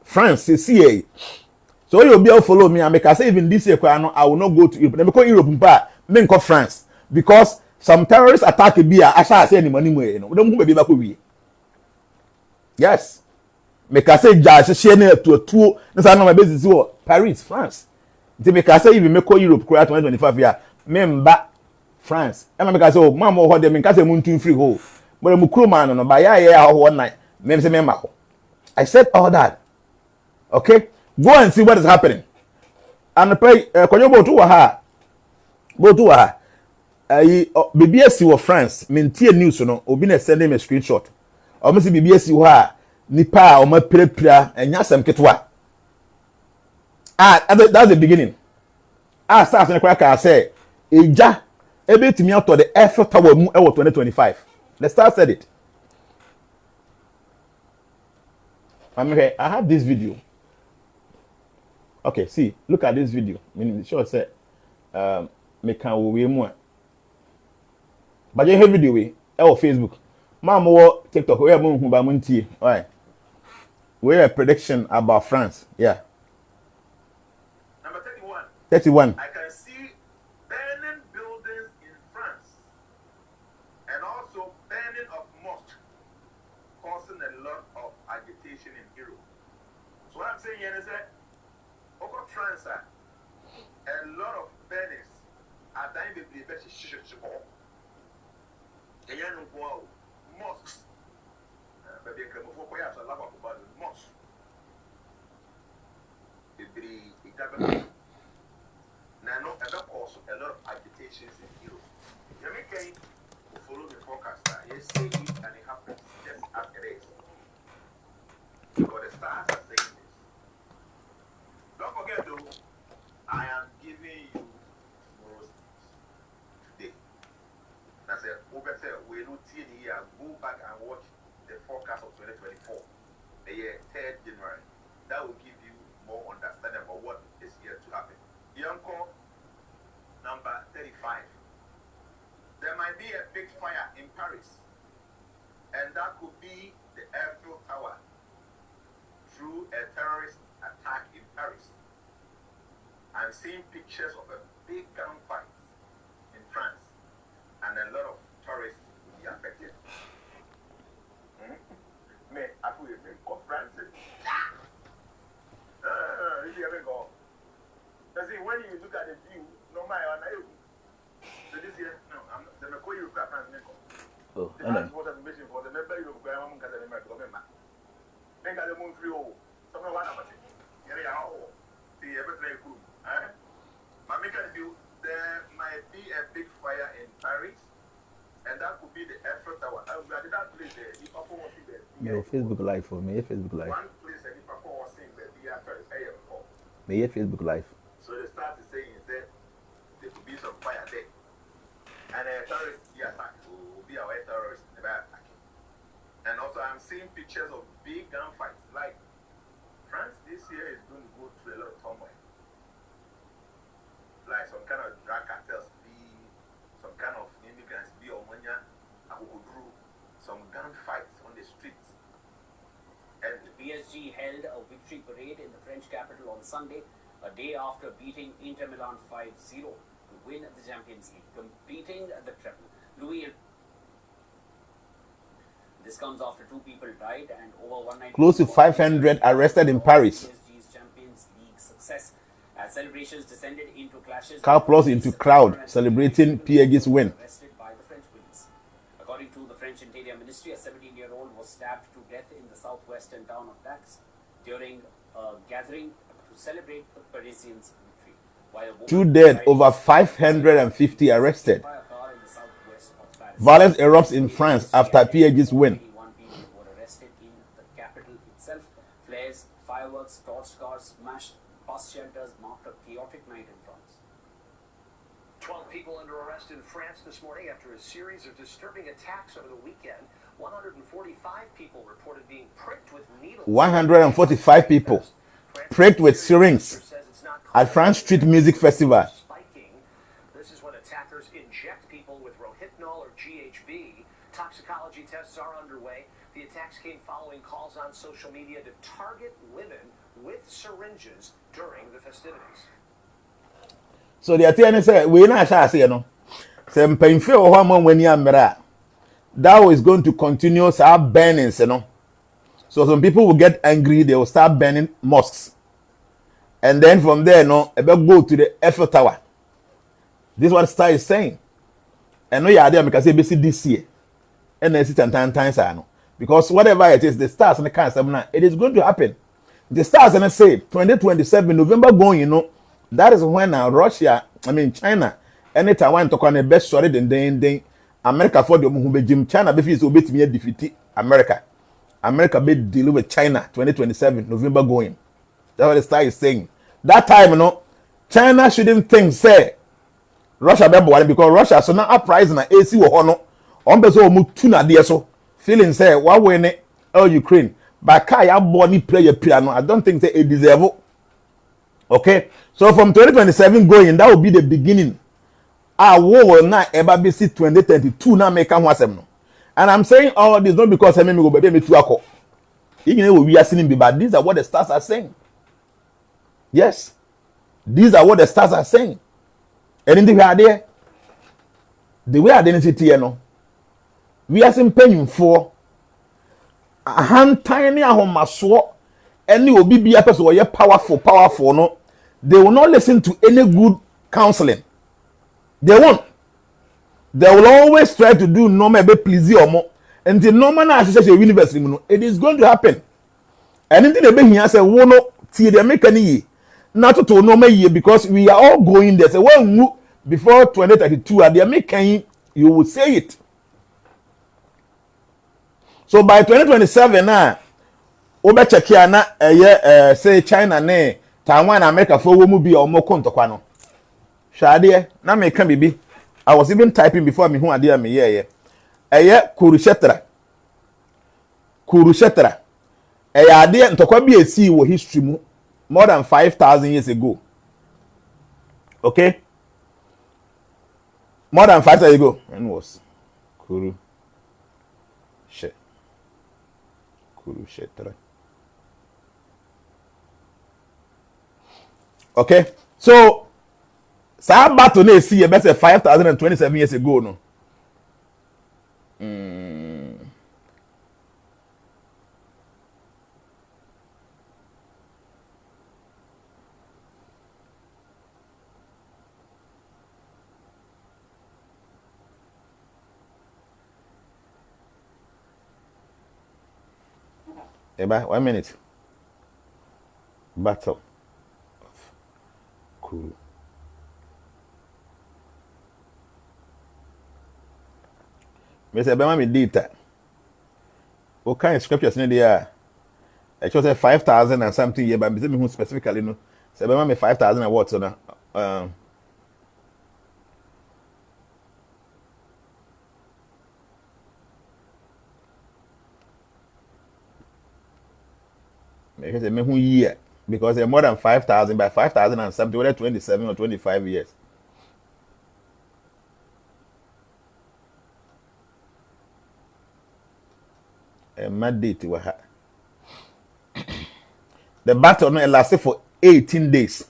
France, CCA. So you'll be able to follow me. And because even this year, I will not go to Europe. Because Europe, men call France. Because some terrorists attack Bia. I shall say any money. Don't be back with yes. Because say Josh, share to a tour. That's not my business. Paris, France. Because say even make Europe 2025 year. Member France. And because oh, Mama, what they mean? Because they want to free hole. But Mukrumano no buy one night. I said all that. Okay? Go and see what is happening. And pray Konyobo to ha. Go to ha. BBS was France. Maintain news no. Obi na send him a screenshot. Or Mr. BBS ha. nipa o ma pirapira enya sem ketwa. That's the beginning. Start ne kwa ka say eja ebetimi out the Eiffel Tower mu e 2025. The star said it. I have this video. Okay, see, look at this video. Meaning sure say me can we mu. But you have video we Facebook. Mama wo TikTok we am hu ba muntie. Alright. We have a prediction about France. Yeah. Number 31. 31. I can see burning buildings in France and also burning of mosques causing a lot of agitation in Europe. So what I'm saying here is that over France, a lot of burnings are dying with the best mosques. But they come for quite a lot of mosques. Now, no, that cause a lot of agitations in Europe. Jamaica will follow the forecast. You say it and it happens just as it is. Because the stars are saying this. Don't forget though, I am giving you tomorrow's today. That's it. We don't see the year. Go back and watch the forecast of 2024. The year 3rd January. That will give you more understanding about what is here to happen. Yanko, number 35. There might be a big fire in Paris, and that could be the Eiffel Tower through a terrorist attack in Paris. I'm seeing pictures of a big gunfight in France, and a lot of tourists will be affected. Mais I feel like France. When you look at the view, no matter so this year, no, I'm not. The McCoy you France. Oh, the transport information for the member you go and get the member. Then got the moon free. Somewhere one about it. Here you are. See everything cool. There might be a big fire in Paris, and that could be the Eiffel Tower. I did not place there. If Papa was there, your Facebook Live for me. Facebook Live. One place that if Papa was saying that the after Ayebiafo. Me Facebook Live. So the start is saying that there could be some fire there, and a terrorist attack will be our terrorist attack. And also, I'm seeing pictures of big gunfights. Like France this year is going to go through a lot of turmoil. Like some kind of drug cartels be, some kind of immigrants be, or some gunfights on the streets. And the PSG held a victory parade in the French capital on Sunday, a day after beating Inter Milan 5-0 to win the Champions League, completing the treble. This comes after 2 people died and over 190. Close to 500 arrested in Paris. PSG's Champions League success as celebrations descended into clashes. Car plus into crowd celebrating PSG's win. Arrested by the French police. According to the French Interior Ministry, a 17-year-old was stabbed to death in the southwestern town of Dax during a gathering to celebrate the Parisians' victory. While a woman 2 dead, over 550 arrested. Violence erupts in France after PSG's win. 81 people were arrested in the capital itself. Flares, fireworks, torch cars, smashed bus shelters marked a chaotic night in France. 12 people under arrest in France this morning after a series of disturbing attacks over the weekend. 145 people reported being pricked with needles. 145 people pricked with syringes at France Street Music Festival. This is when attackers inject people with rohypnol or GHB. Toxicology tests are underway. The attacks came following calls on social media to target women with syringes during the festivities. So the attorney said, we not shall say no. Some painful one when you are that is going to continue start burning, you know. So some people will get angry, they will start burning mosques. And then from there, no, about go to the Eiffel Tower. This is what Star is saying. And no, you are there because you see this year. And then sit and times I know. Because whatever it is, the stars and the cancer, it is going to happen. The stars and I say 2027 November going, you know, that is when China, any Taiwan to on the best solid and then America for the Jim China before so bit me defeat America. America be dealing with China 2027 November going. That's what the star is saying. That time, China shouldn't think say Russia be born because Russia so now uprising na AC wo ho no. On be so mu tu na de so feeling say wa win it Ukraine. But kai ya born player piano. I don't think say it deserve. Okay? So from 2027 going, that will be the beginning. War will not ever be 2032 now make am wasem no. And I'm saying all this not because I go baby me to akọ. You know we are seeing but these are what the stars are saying. Yes. These are what the stars are saying. Anything we are there. The way identity here no. We are seeing paying for a hand tiny ahomaso any obi bia person wey powerful no. They will not listen to any good counseling. They won't. They will always try to do normal be please or more. And the normal na association university it is going to happen. Anything they be here say wo no tie they make any not to normal year because we are all going there. So when before 2032 they make you will say it. So by 2027 na obe check here na say China ne Taiwan America for wo mu bi o mo kontokwa no. Shade na me kan bibi. I was even typing before me who ade me ye. Kurushetra. Ade ntokwa bi esi wo history mu more than 5,000 years ago. Okay? More than 5,000 years ago. When was Kurushetra. Okay? So sa battle na esi be say 5,027 years ago no. Eba 1 minute. Battle of Kuru. Me say be me data. O kind scriptures in there. I just say 5,000 and something year, but me say me who specifically no. Say be me 5,000 and what so na. Because me who year because they're more than 5,000 by 5,000 and something whether 27 or 25 years. Mandate was the battle lasted for 18 days.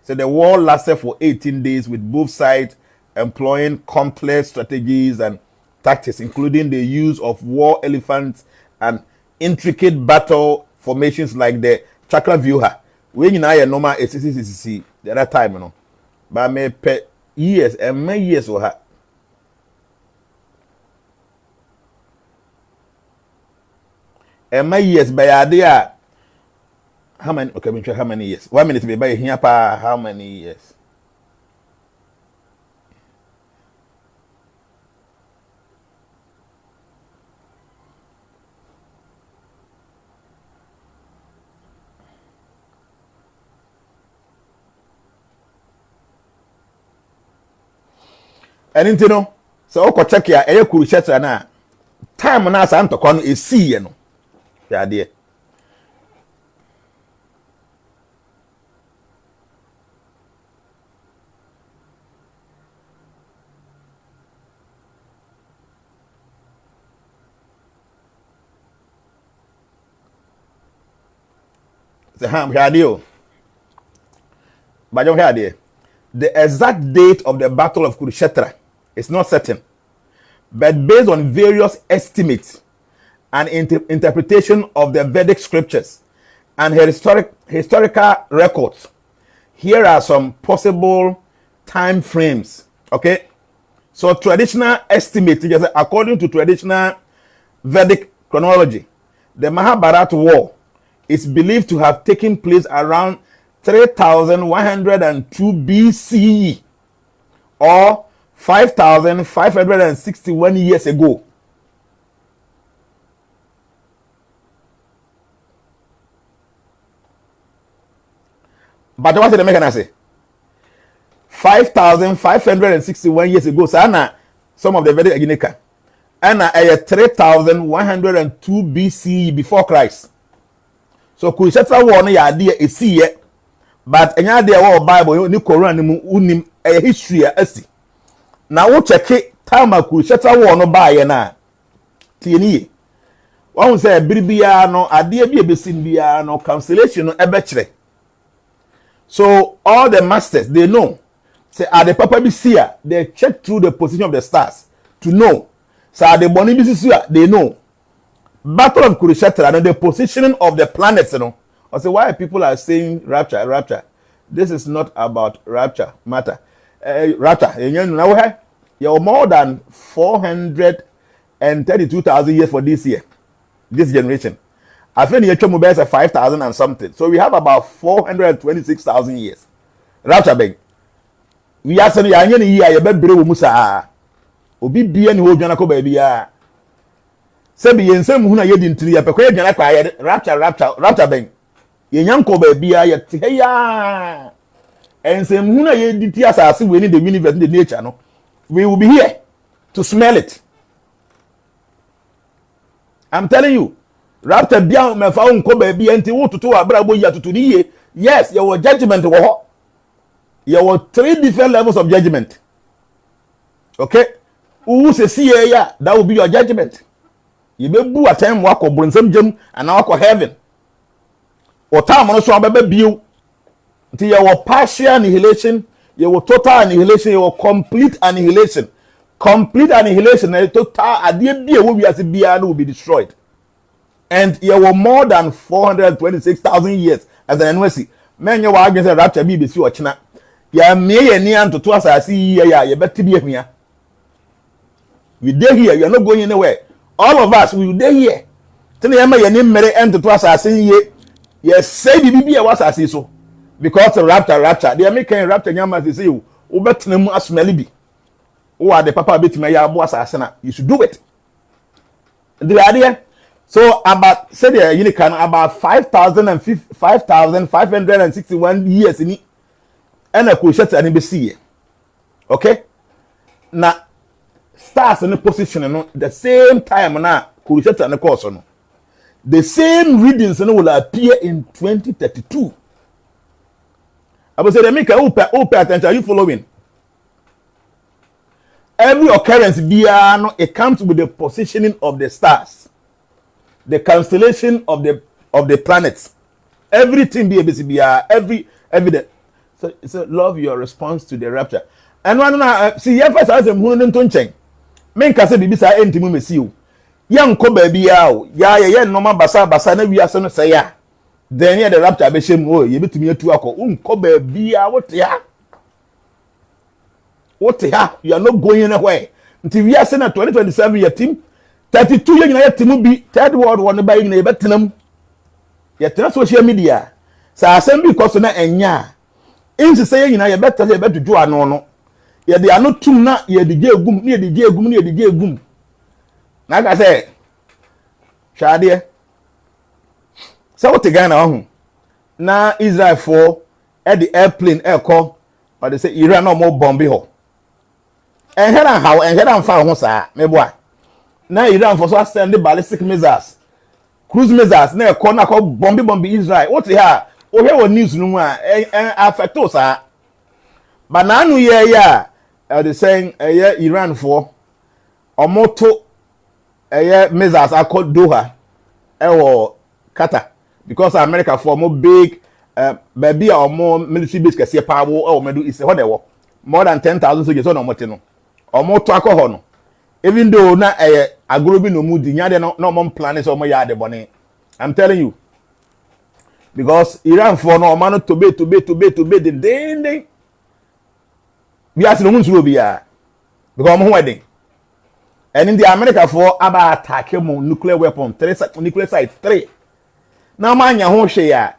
So the war lasted for 18 days with both sides employing complex strategies and tactics, including the use of war elephants and intricate battle formations like the chakra viewer. When you know normal ACCCC the other time, but me pe years and many years or and my years by idea how many okay me how many years 1 minute be by here pa how many years and you know so oko check ya Kurushetra na time na asa ntokwa no esi ye no ya de the exact date of the Battle of Kurushetra is not certain, but based on various estimates and interpretation of the Vedic scriptures and historical records, here are some possible time frames. Okay, so traditional estimates, according to traditional Vedic chronology, the Mahabharata war is believed to have taken place around 3,102 BCE or 5,561 years ago. But what the American say? 5,561 years ago, sana some of the very Aginica. And 3,102 BC before Christ. So Kushatra one ya idea is see but any idea what Bible ni Quran unim a history asi. Now we check it time Kushatra one buy na tieni. One say biribia no idea be besin bia no cancellation no ebechre. So all the masters they know say at the papa be see they check through the position of the stars to know. So at the boni be see they know. Battle of Kurukshetra and the positioning of the planets, you know. I say why people are saying rapture. This is not about rapture matter. Rapture, you're more than 432,000 years for this year, this generation. I think the actual mobile is 5,000 and something. So we have about 426,000 years. Rapture big. We are saying you better bring Musa. Obi bien who Jnana ko baby ya. Sebi yensem hu na yedi ntiri ya pekwa Jnana kwa ya rapture ben. Yenyanko baby ya te ya. Ensem hu na yedi ti asase we in the universe in the nature no. We will be here to smell it. I'm telling you. Rapture bia me fa unko baby enti wo tutu abrabo ya tutu ni. Yes, your judgment wo ho. There were 3 different levels of judgment. Okay? Who say see ya, that will be your judgment. You be bu atem wako brunsem jem and wako heaven. Or time no so abebe biu. Until you were partial annihilation, you were total annihilation, you were complete annihilation. Complete annihilation and total adie bia will be as bia will be destroyed. And you were more than 426,000 years as an NWC. Men you were against rapture BBC or China. Ya me ni anto to asasi ya better be here. We dey here, you are not going anywhere. All of us we dey here. Tell you my name mere anto to asasi ye. Yes, say the bibi was asasi so. Because of rapture. The American rapture nyama say you obetena mu asmeli bi. Who are the papa bit me ya bo asasi na. You should do it. The idea. So about say the you can about 5,561 years in and a Kurukshetra and be see. Okay? Now stars in the position no the same time now Kurukshetra and the course no. The same readings no will appear in 2032. I will say the make pay attention. Are you following? Every occurrence no, it comes with the positioning of the stars, the constellation of the planets. Everything be every evidence. So love your response to the rapture. And one see your first as a moon to change. Men can say bibisa entimu mesi you. Young ko baby ya normal basa na we are so say ya. Then here the rapture be shame oh ye betumi atu akọ ko baby what ya. What ya? You are not going anywhere. Until we are saying 2027 your team 32 years na your team be third world one by na betenam. Ya tena social media. Sa assembly because na enya. Insi say you better do ano no. Ye de ano tum na ye de egum, na ye de egum. Na ka say Shade. So what Ghana ho. Na Israel for at the airplane call or they say Iran no more bomb ho. En heran how en heran fa ho sa me boa. Na Iran for so send the ballistic missiles. Cruise missiles na call na call bomb Israel. What here? Oh, here was news no affect us. But now they saying Iran for Omoto missiles are called Doha or Qatar because America for more big baby or more military base can power or medu is what they were more than 10,000 soldiers on Motino or more to alcohol. Even though na a group no moody, no more planets or more yard bonnet. I'm telling you. Because Iran for no man to be the day we are no to be because I'm wedding. And in the America for about attack nuclear weapon, nuclear site 3. Now man ya ho hwe ya.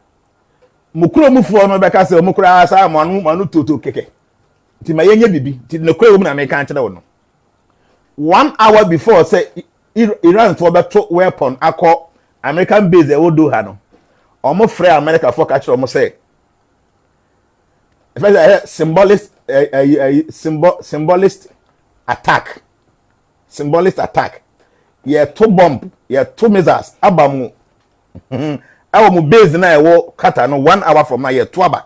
Mukuro mufu no beka se mukura asa manu toto keke. Ti ma yenye bibi, ti no kwe na me kan kire no. 1 hour before say Iran for beto weapon akọ American base e wodo ha no. Omo free America for catch omo say Symbolist symbolist attack. Symbolist attack. Yeah, two bomb, yeah, two missiles, abamu. Our mu base na ewo kata no 1 hour from now, yeah, twaba.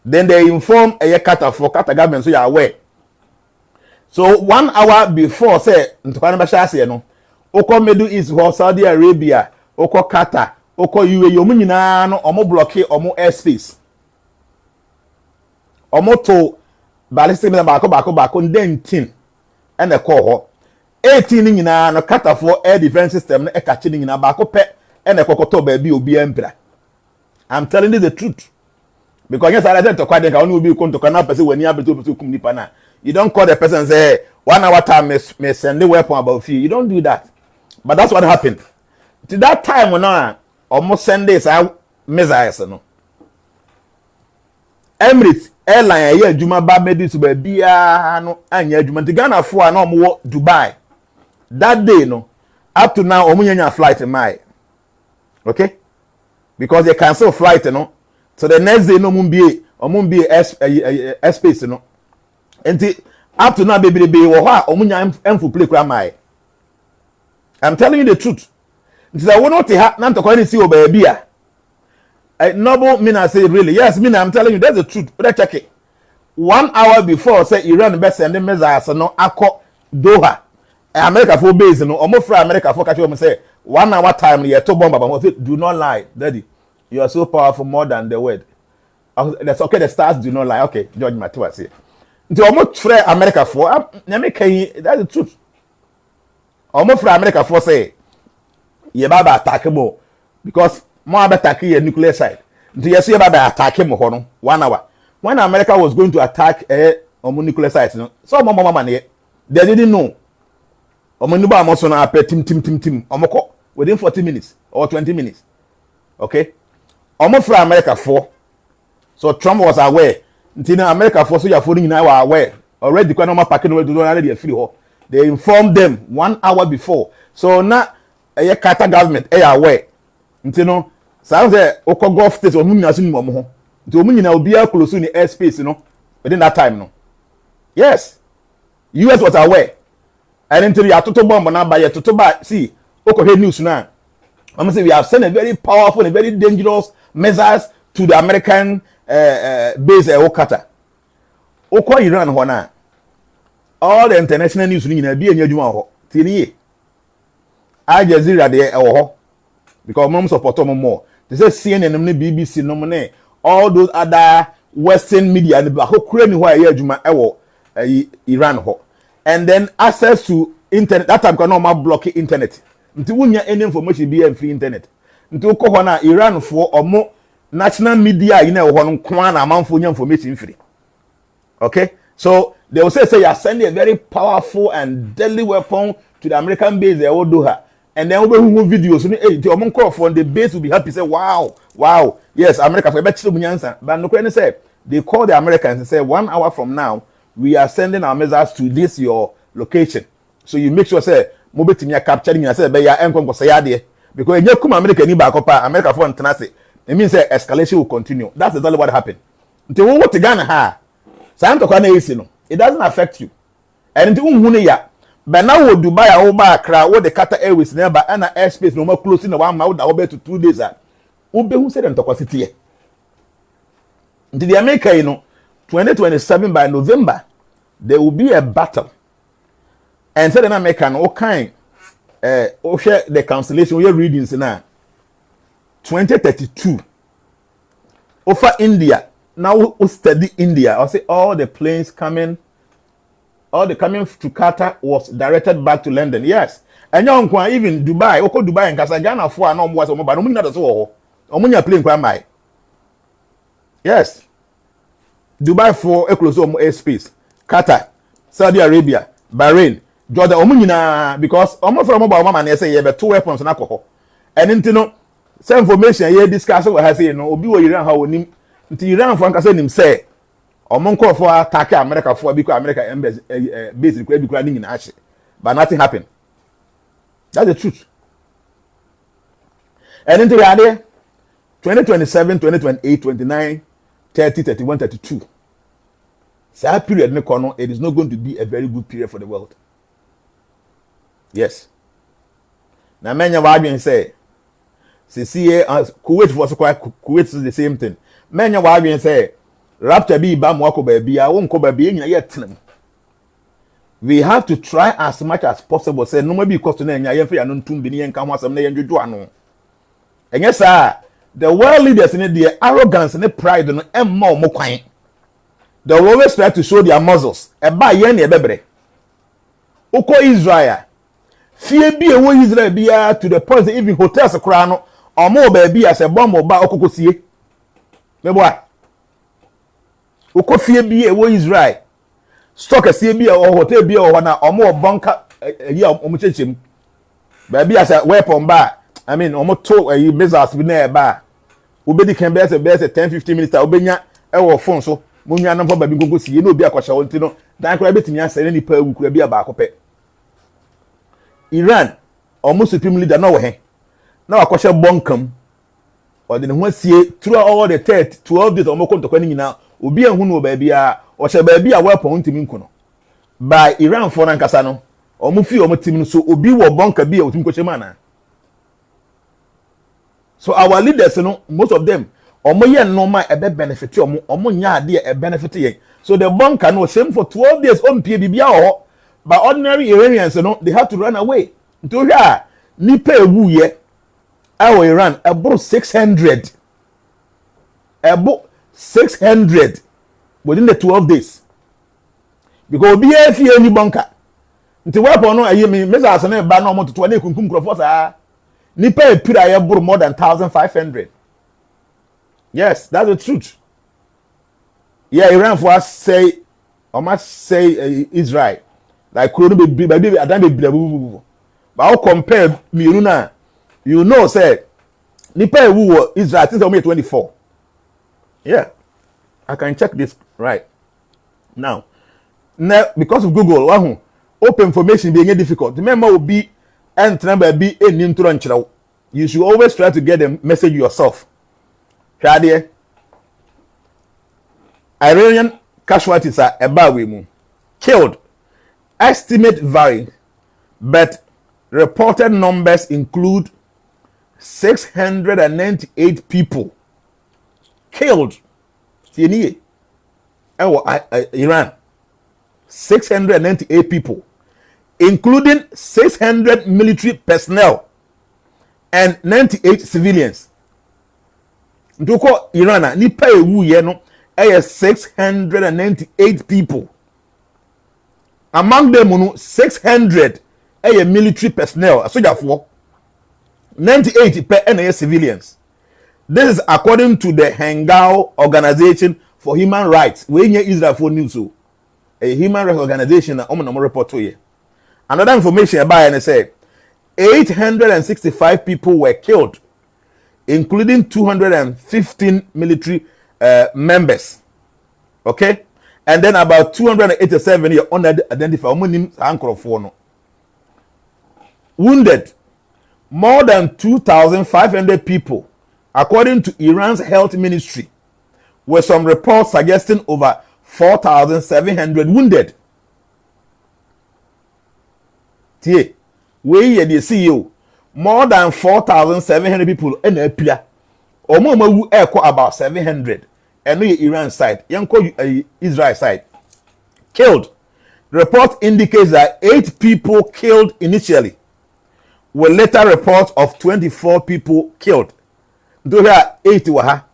Then they inform a kata for kata government, so you are aware. So 1 hour before, say, Ntokwana Bashasi, no, Oko Middle East, Saudi Arabia, Oko Qatar, Oko UAE, Omo nyina no, Omo blockade, Omo airspace. Omo to ballistic missile bako, then 10, and a call 18 nyina no Qatar for air defense system, e kachi nyina bako pe, and a kokoto baby obi emperor. I'm telling you the truth. Because yes, I said to quite the only be to cannot person when you have to come nipa. You don't call the person and say 1 hour time may send the weapon about you. You don't do that. But that's what happened. To that time when I almost send this out missiles no. Emirates airline here Juma Babedi to be no anya Juma the Ghana for no more Dubai. That day no up to now omunya flight in my okay? Because they cancel flight no. So the next day no mumbi airspace no. And up to now baby be wo ha omunya emfu play kra mai. I'm telling you the truth. It I won't ha na to kwani see obabi a. Noble Mina say really. Yes, Mina, I'm telling you that's the truth. But check it. 1 hour before say Iran be send missiles no akọ Doha. America for base no omo fra America for catch you say 1 hour time you to bomb but do not lie, daddy. You are so powerful more than the word. That's okay, the stars do not lie. Okay, George Matuas here. The almost free America for that's the truth. Almost free America for say ye baba attack mo because more attack your nuclear side. Do you see baba attack him 1 hour? When America was going to attack nuclear sites, no, so mama they didn't know. Omonuba amoso na ape tim omoko within 40 minutes or 20 minutes. Okay? Omo from America for. So Trump was aware. Until America for so your phone now were aware. Already the normal packing away to do already free. They informed them 1 hour before. So now a Qatar government aware. Until no sounds say Oko Gulf states or Mumina Sun Momo. To Mumina will be close in the airspace, within that time, no. Yes. US was aware. And until you are total bomb now by your total see, Oko head news now. I'm say we have sent a very powerful and very dangerous measures to the American base Qatar. Oko Iran hona. All the international news ni na bi enya djuma ho. Tiniye. Al Jazeera de ho. Because mom support them more. They say CNN and BBC no all those other Western media and ba ho kure ni ho aye djuma ewo Iran ho. And then access to internet. That time can normal block internet. Nti wunya any information be free internet. Nti ukọ na Iran for omo national media ina ho no kwa na amanfo nya information free. Okay? So they will say you are sending a very powerful and deadly weapon to the American base they will do her. And then we will videos so hey the omo call for the base will be happy say wow. Yes, America for better bunyansa. But no can say they call the Americans and say 1 hour from now we are sending our missiles to this your location. So you make sure say mobetimi capturing and say be ya enko say ade because enye kuma America ni ba kopa America for internase it means say escalation will continue. That's exactly what happened. Until we what Ghana ha say to na esi no it doesn't affect you. And until unhu ne ya but now we Dubai or ba Accra wo the Qatar Airways nearby and airspace no more close in 1 month that over to 2 days ah ube hu say dem to city here. Until the America 2027 by November there will be a battle. And so the American all kind share the cancellation we readings now 2032 over India now we study India. I'll say all the planes coming to Qatar was directed back to London. Yes. And now even Dubai, oko Dubai and Ghana for no more so but no na so omunya plane kwa mai. Yes. Dubai for a close airspace. Qatar, Saudi Arabia, Bahrain, Jordan omunyina because omo from mobile mama na say ye be two weapons na koko. And into some information ye discuss we have say no obi wo Iran ha wonim nti Iran for nkasa nim say omo nko for attack America for because America embassy base require be kura nyina ahye. But nothing happened. That's the truth. And into we are there 2027, 2028, 29 30, 31, 32. That period, it is not going to be a very good period for the world. Yes. Now, many of our say, Kuwait was quite Kuwait is the same thing. Many of our say, Rapture be bam wako baby, I won't go baby in yet. We have to try as much as possible. Say, no, maybe because to name Yafi and Tumbini and come some name you do. And yes, sir, the world leaders in their arrogance and the pride and more quiet. They will always try to show their muscles. A buy yen a bebre. Oko Israel. Fear be away Israel be to the point that even hotels a crown or more baby as a bomb or bar Oko see. Meboy. Oko fear be away Israel. Stock a CB or hotel be or one or more bunker a year of muchachim. Baby as a weapon bar. I mean, almost two a business with near bar. Ubedi can be as a best 10-15 minutes. Obenya or phone so. Munya na baby go see no be akwasha wonti no dan kra betimi asere ni pa wu kra bi aba akopɛ Iran almost supreme leader na wo he na akwasha bonkam or the ho sie through all the 12 days omo kontokwa ni nyina obi ehunu no ba bia o hye ba bia weapon ntimi nko by Iran for na nkasa no omo fi omo tim no so obi wo bonka bi a otim ko chema. So our leaders, most of them, normal a benefit a benefit. So the bunker no same for 12 days on PBBA, but ordinary Iranians, they have to run away. To here, nipe wu ye, our Iran about 600, about 600 within the 12 days. Because be a few any bunker. Until weapon no aye me mesa asane ba no mo to 20 kunkum krofo sa. Nipa pira ya buru more than 1,500. Yes, that's the truth. Yeah, Iran for us say, or must say Israel. Like could be baby, I don't be but I'll compare me, you know, say, Nipa who Israel since May 24. Yeah, I can check this right now. Now, because of Google, open information being difficult. Remember, will be and number be a new to you should always try to get the message yourself. Iranian casualties are about women killed. Estimate vary, but reported numbers include 698 people killed. Iran, 698 people, including 600 military personnel and 98 civilians. Ndoko Iran nipa ewu ye no 698 people. Among them 600 military personnel, soldier for 98 per civilians. This is according to the Hangao Organization for Human Rights. We hear Israel for news, so a human rights organization that omo report to you. Another information about and say 865 people were killed, including 215 military members. Okay, and then about 287 are unidentified. Wounded, more than 2,500 people, according to Iran's health ministry, with some reports suggesting over 4,700 wounded. We the CEO, more than 4,700 people in Epia. Omo echo about 700. And no Iran side, Israel side. Killed. Report indicates that 8 people killed initially, with later reports of 24 people killed. Do here 8 waha,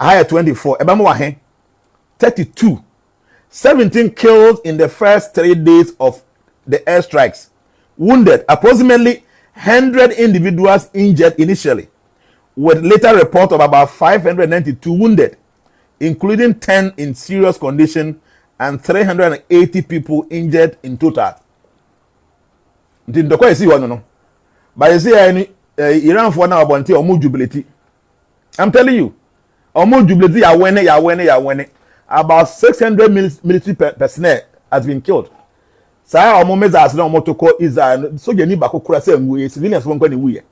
higher 24. Ebamo wahe 32. 17 killed in the first 3 days of the airstrikes. Wounded, approximately 100 individuals injured initially, with later report of about 592 wounded, including 10 in serious condition and 380 people injured in total. But you see, Iran for now about or jubility. I'm telling you, or jubility, ya winning. About 600 military personnel has been killed. Sa omo meza asina omo to ko Israel so je ni ba kokura se nwe civilians won kwa ni wuye.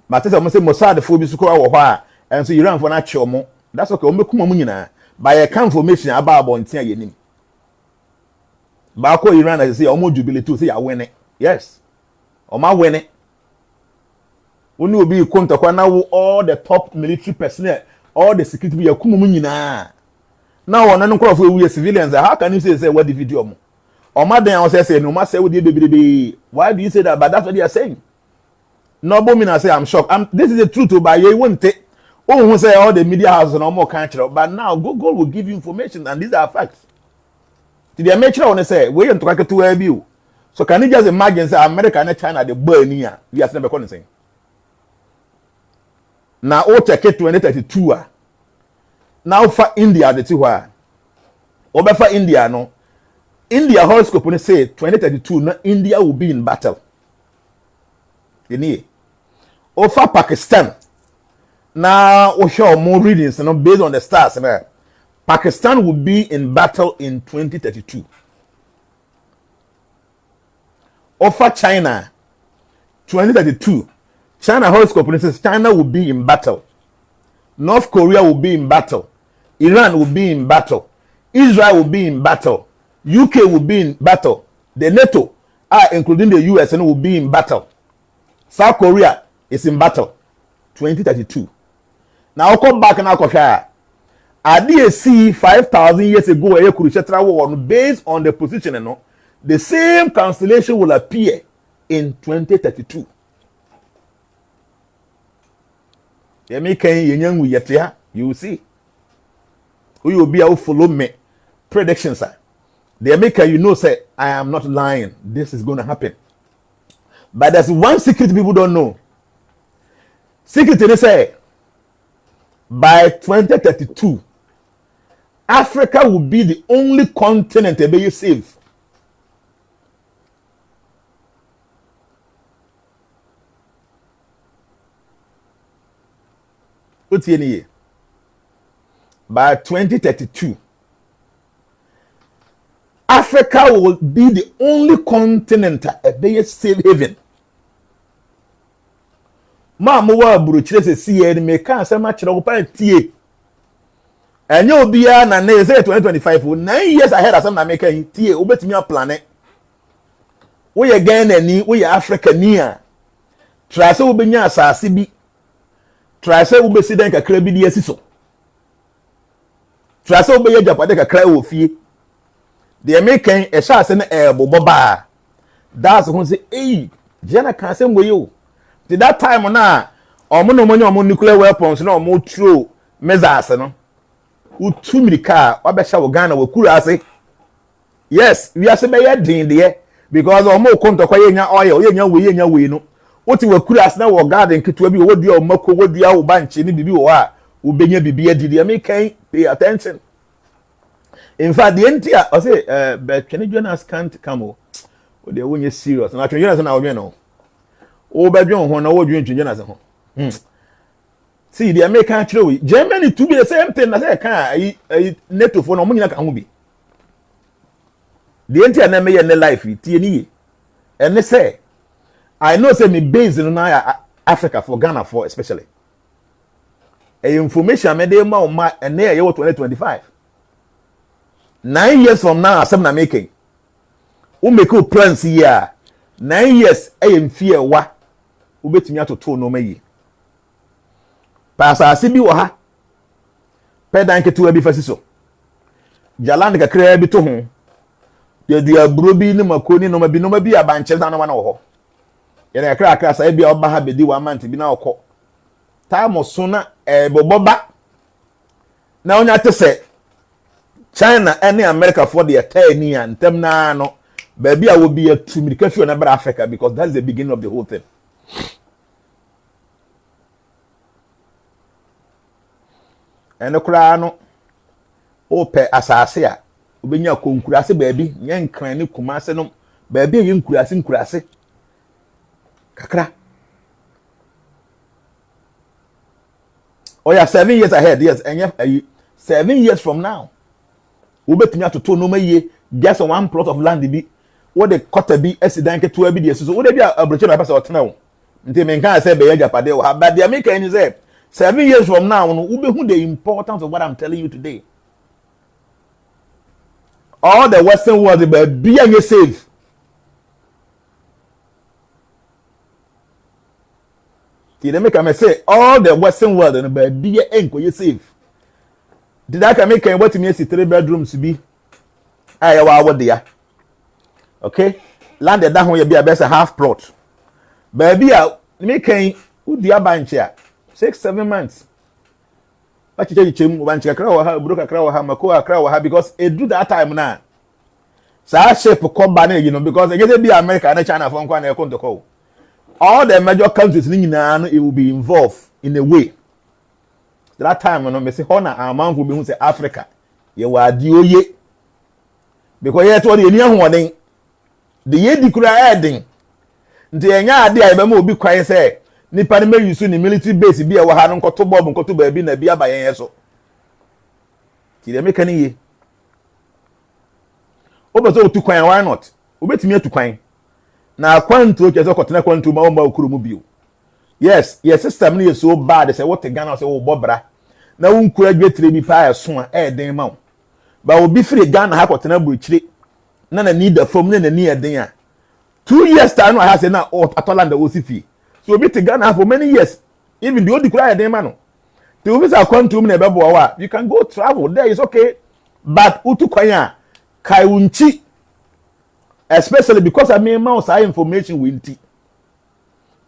But say Mossad for be sukura wa and so Iran for na chomo. That's okay. Omekuma mu nyina by a confirmation about bontia yenim. Ba ko Iran as say omo jubilee to say ya win it. Yes. Oma win it. Oni obi kontakwa na all the top military personnel, all the security be yakuma mu nyina. Now on no crop we civilians. How can you say what the video mo? Oma den say no ma say we dey. Why do you say that? But that's what they are saying. No bomina say I'm shocked. This is the truth but you won't take. Oh, who say all the media houses no more country, but now Google will give you information and these are facts. Did they make sure when they say we ain't talking to you? So can you just imagine say America and China they burn here? We are never going to say. Now o take 2032 now for India the two are. Over for India no. India horoscope when say 2032 now India will be in battle. You need. Over Pakistan. Now we show more readings based on the stars. Pakistan will be in battle in 2032. Over China 2032. China horoscope says China will be in battle. North Korea will be in battle. Iran will be in battle. Israel will be in battle. UK will be in battle. The NATO, including the US, will be in battle. South Korea is in battle. 2032. Now I'll come back and I'll share. I did see 5,000 years ago a Kurukshetra war based on the position. The same constellation will appear in 2032. You will see. Who will be able to follow me predictions. The maker, say I am not lying. This is going to happen. But there's one secret people don't know. Secret they say by 2032, Africa will be the only continent to be safe. What's in here? By 2032, Africa will be the only continent to be safe haven. Mama wa buruchire se see ni me kan se ma kire wo pa tie enye obi a na na say 2025 9 years ahead asem na me kan tie obetimi a plan wo ye Ghana ni wo ye Africa ni a try say wo benya asase bi try say wo besi den kakra bi di asiso try say wo be ye japade kakra wo fie de me kan e sha ase na bobo ba that's who say Jnana kan se ngoyo. Did that time na omo nuclear weapons na omo throw missiles no utu mirika obesha wo Ghana wo kuru ase. Yes, we are say be din de because omo kontokwa yenya oil yenya we no woti wo kuru ase na wo garden kitwa bi wo dua o mako wo dua wo banche ni bibi wo a wo benya bibi adidi me kan pay attention. In fact the entire I say but can Jonas can't come o they won't serious na Jonas na wo no o bedwon ho na wo dwen Jnana se ho see the American chiro Germany to be the same thing na say kan NATO for no mo nyina ka ho bi the entire na me ye ne life tie ni ye and say I know say me base in Africa for Ghana for especially information me dey ma and na ye 2025 9 years from now asem na making we make a plans here 9 years am fear wa ubetimi atoto no mayi pasa asibi wo ha pedan ketu abi fasiso jaland kakra bi to ho de dua buro bi ne makoni no ma bi abanche na no wo ho ye na kakra sa bi oba ha bedi wa mant bi na okọ time so na boboba na onya tese China and America for the 10 years and them na no baby I will be a communication about Africa because that's the beginning of the whole thing. And the crown ope asase a obenya konkurase baby nyen kran ne kumase no baby yin kurase kakra. Oh yeah, 7 years ahead, yes, and 7 years from now. Ubetimi atoto no maye just one plot of land bi what the quarter bi accident ke to abi dey so wo dey bi abroche na person otena wo Nti me can say be japade wo ha, but the American is say 7 years from now no ube who the importance of what I'm telling you today. All the Western world be and you save. The American say all the Western world and be and you save. Did I can make what me see 3 bedrooms to be? I wa there. Okay? Landed down here be a best half plot. Baby, making who the bunch here 6-7 months. But you chim one check broke a crow hamako crow because it do that time now. So I shape combine, you know, because I get be America and China from Kwana to call. All the major countries it will be involved in a way. That time when I say honor our man will be say Africa. You are the because yet what the near warning the ye declare adding. Nti enya ade a be obi kwan say nipa ne me use ni military base bi e wo ha no nkoto bomb nkoto ba bi na bi abayen yeso ti de meka ni ye obozo otu kwan why not obetimi atu kwan na kwanto kese kotena kwanto ma o ma okuru mu bio yes your system ni so bad say what Ghana say wo bobra na wo nkura dwetire bi pa eso a e den ma wo ba obi free Ghana ha kotena buchire na na need the form na ni eden a 2 years time I have said now Atoland the OCP. So we to Ghana for many years. Even the old cry them man. The office are come to me you can go travel there, it's okay. But utu kwanya kai unchi, especially because I mean mouse information winti.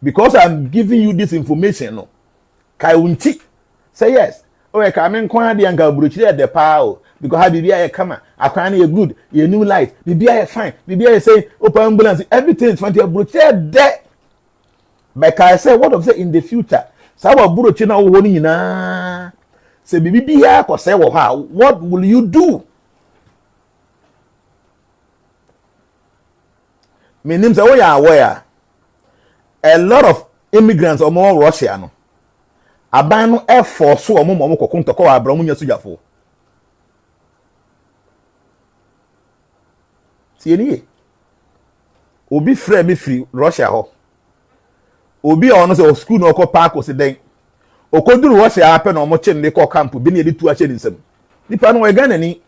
Because I'm giving you this information no. Kai unchi. Say yes. Oh, I come in kwanya the anga bruchi at the power. Because how BBI come, I you good, you new light, BBI fine, BBI say open ambulance, everything is 20 brooch there. But I say what of say in the future? So our brooch now warning na say BBI or say what will you do? My name say aware. A lot of immigrants or more Russian. Abano Air Force so omo kokunto ko abramu nya sojafo. Tieni obi frɛ me free Russia ho obi ono se school no ko park o se den okoduru Russia apɛ na omo che ne ko camp bi ne editu ache nsem nipa no we Ghana ni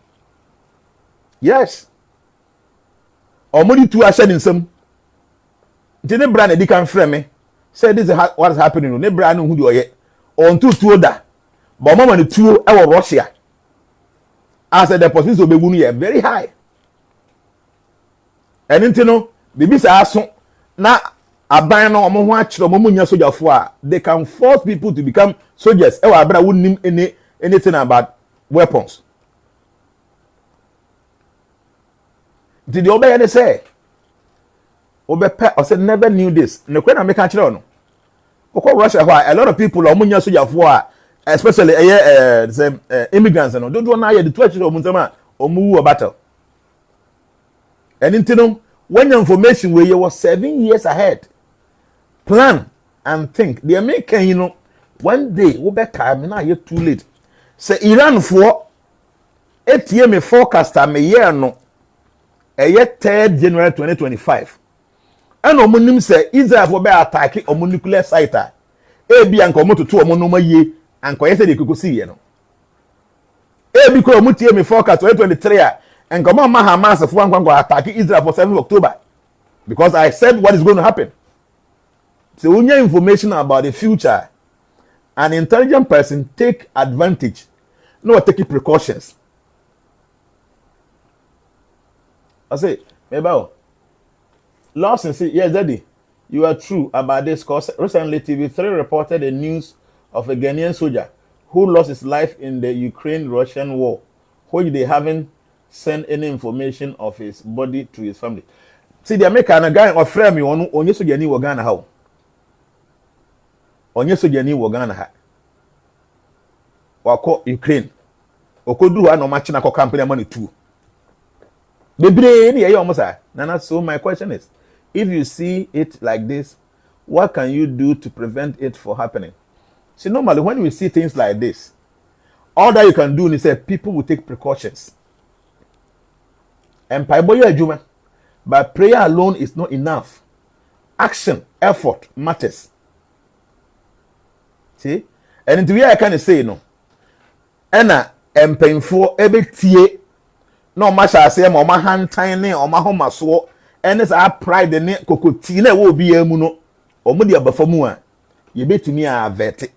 yes omo di tu ache nsem nti ne bra na di kan frɛ me say this is what is happening ne bra no hu di oye on tuo da ba omo ma ne tuo e wo Russia as the possibility obewu no ye very high. And intino bibi sa aso na aban no omo ho akire omo nya sojafo a they can force people to become soldiers e wa abra wonnim anything about weapons. Did you obey say obepe o say never knew this ne kwen na make akire no okọ Russia ho a lot of people omo nya sojafo a especially immigrants no don't na ye the two akire omo nsema omo wu battle. And intino when information where you was 7 years ahead, plan and think. The American, you know, one day we be come now you're too late. Say Iran for 8 year me forecast me year no a year 3rd January 2025. And omonim say Israel for be attack omo nuclear site. E bi anko mo to omo no ma ye anko ye say de kokosi ye no. E bi ko omo tie me forecast 2023 a and come on, Hamas if one go attack Israel for 7th October. Because I said what is going to happen. So when you have information about the future, an intelligent person take advantage, no taking precautions. I say, maybe Lawson say, yes, Daddy, you are true about this because recently TV3 reported the news of a Ghanaian soldier who lost his life in the Ukraine-Russian war, which they haven't send any information of his body to his family. See, the American guy or frame you on your sojani wagana how. On your sojani wagana ha. Wako Ukraine. Okodu wa no machina ko company money too. Bebre ni ye almost Nana, so my question is, if you see it like this, what can you do to prevent it from happening? See, normally when we see things like this, all that you can do is say people will take precautions. And but prayer alone is not enough. Action, effort matters. see and nti we I can say no ɛna empemfo ebetie na o ma hyase ma o ma hantan ne o ma homa so ɛne sa pride ne kokoti na wo obi amu no o mo de abafamu a ye betumi a vete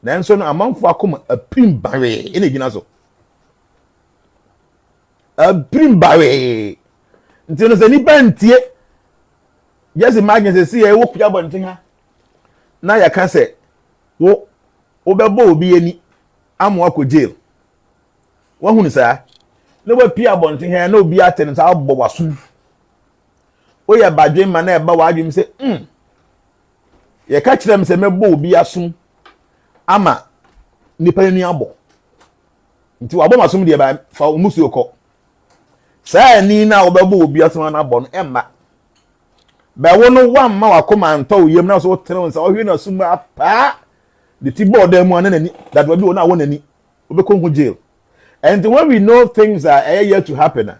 nanso no amanfo akoma aprim bare ene gina so aprim bare nti no se ni bantie just imagine say see e wo pia bonten ha na ya ka se wo bebo obi ani amo akọ jail wo hunu sa na wo pia bonten ha na obi atene sa abọ waso o ya badwe ma na e ba wa adwem se ye ka kire me se mebo obi aso ama nipa ni abọ nti wabọ masom de ba fa musu okọ sa ni na wo bebo obi aso na abọ no emma ba wo no wa ma wakoma ntọ yem na so tene nsa o hwe na sum apa the T-board them one and that will be one one any we be jail. And when we know things are yet to happen,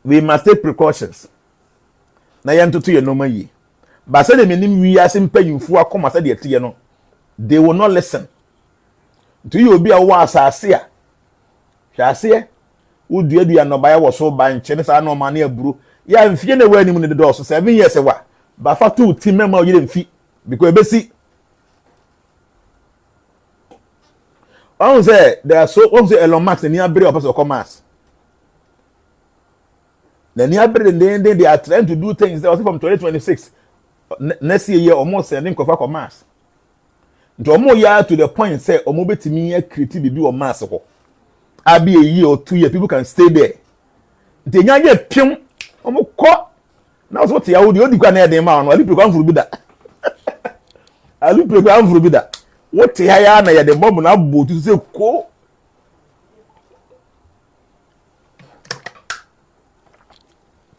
we must take precautions. Na yanto to your normal ye. But say the meaning we are simple you for come as the no, they will not listen. To you be a was asia. Shall say, would you no buy was so by Chinese are no money brew. Yeah, and fear the way in the door so 7 years ago. But for 2 team member you didn't fee because you see. I say there are so once Elon Musk near break of person commerce. The near break then they are trying to do things that from 2026 next year almost sending commerce. Nto omo ya to the point say omo betimi create bibi o mass ho. Abi a year or 2 years people can stay there. Nte nya ye pim omo ko na so te ya wo di kwa na e dem ma no ali program furu bi da. Ali program furu bi da. What ya na ya de bomb na botu se ko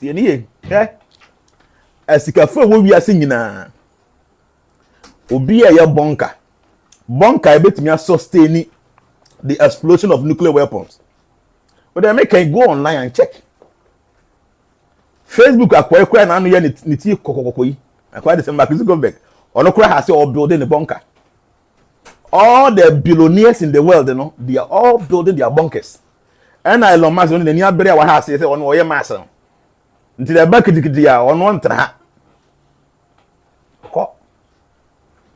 tieni asikafa wo wi ase nyina obi ya bonka ebetumi sustain the explosion of nuclear weapons but they make can go online and check Facebook akwa na anu ya ni ti kokokoko yi akwa de Mark Zuckerberg ono kura ha se o building the bunker. All the billionaires in the world, you know, they are all building their bunkers. And Elon Musk, when the near berry wa has say on oye master. Until the back dia on one tra. Ko.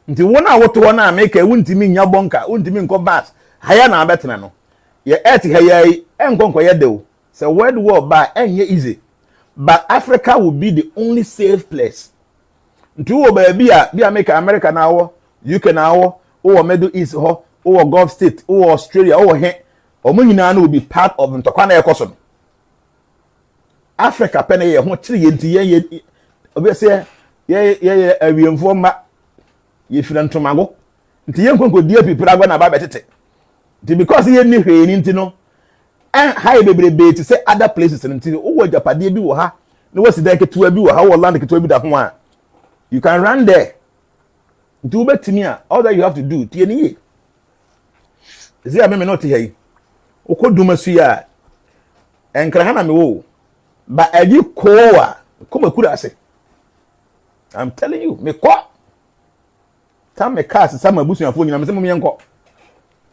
Until one hour to one make a wuntimi nya bunker, wuntimi nko bas. Haya na abetena no. Ye earth haya enkonko ye de o. Say world war ba enye easy. But Africa will be the only safe place. Until wo ba bia make America now, UK now, or Middle East, or Gulf State, or Australia, or Omunina will be part of Ntokwana Ekoson. Africa, penny, what 3 years, obviously, we inform you shouldn't tomago. The young could dear people are going about it. Because he knew he no and high baby to say other places until over Japadi be ha. No, what's the decade to a view, how Atlantic to be that one. You can run there. Do better me. All that you have to do, TNE. Is there a member not here? Oko dumasuya. And Krahana me wo. But a you koa. Come could say. I'm telling you, me ko. Time me cast some bush and phone. I'm saying me uncle.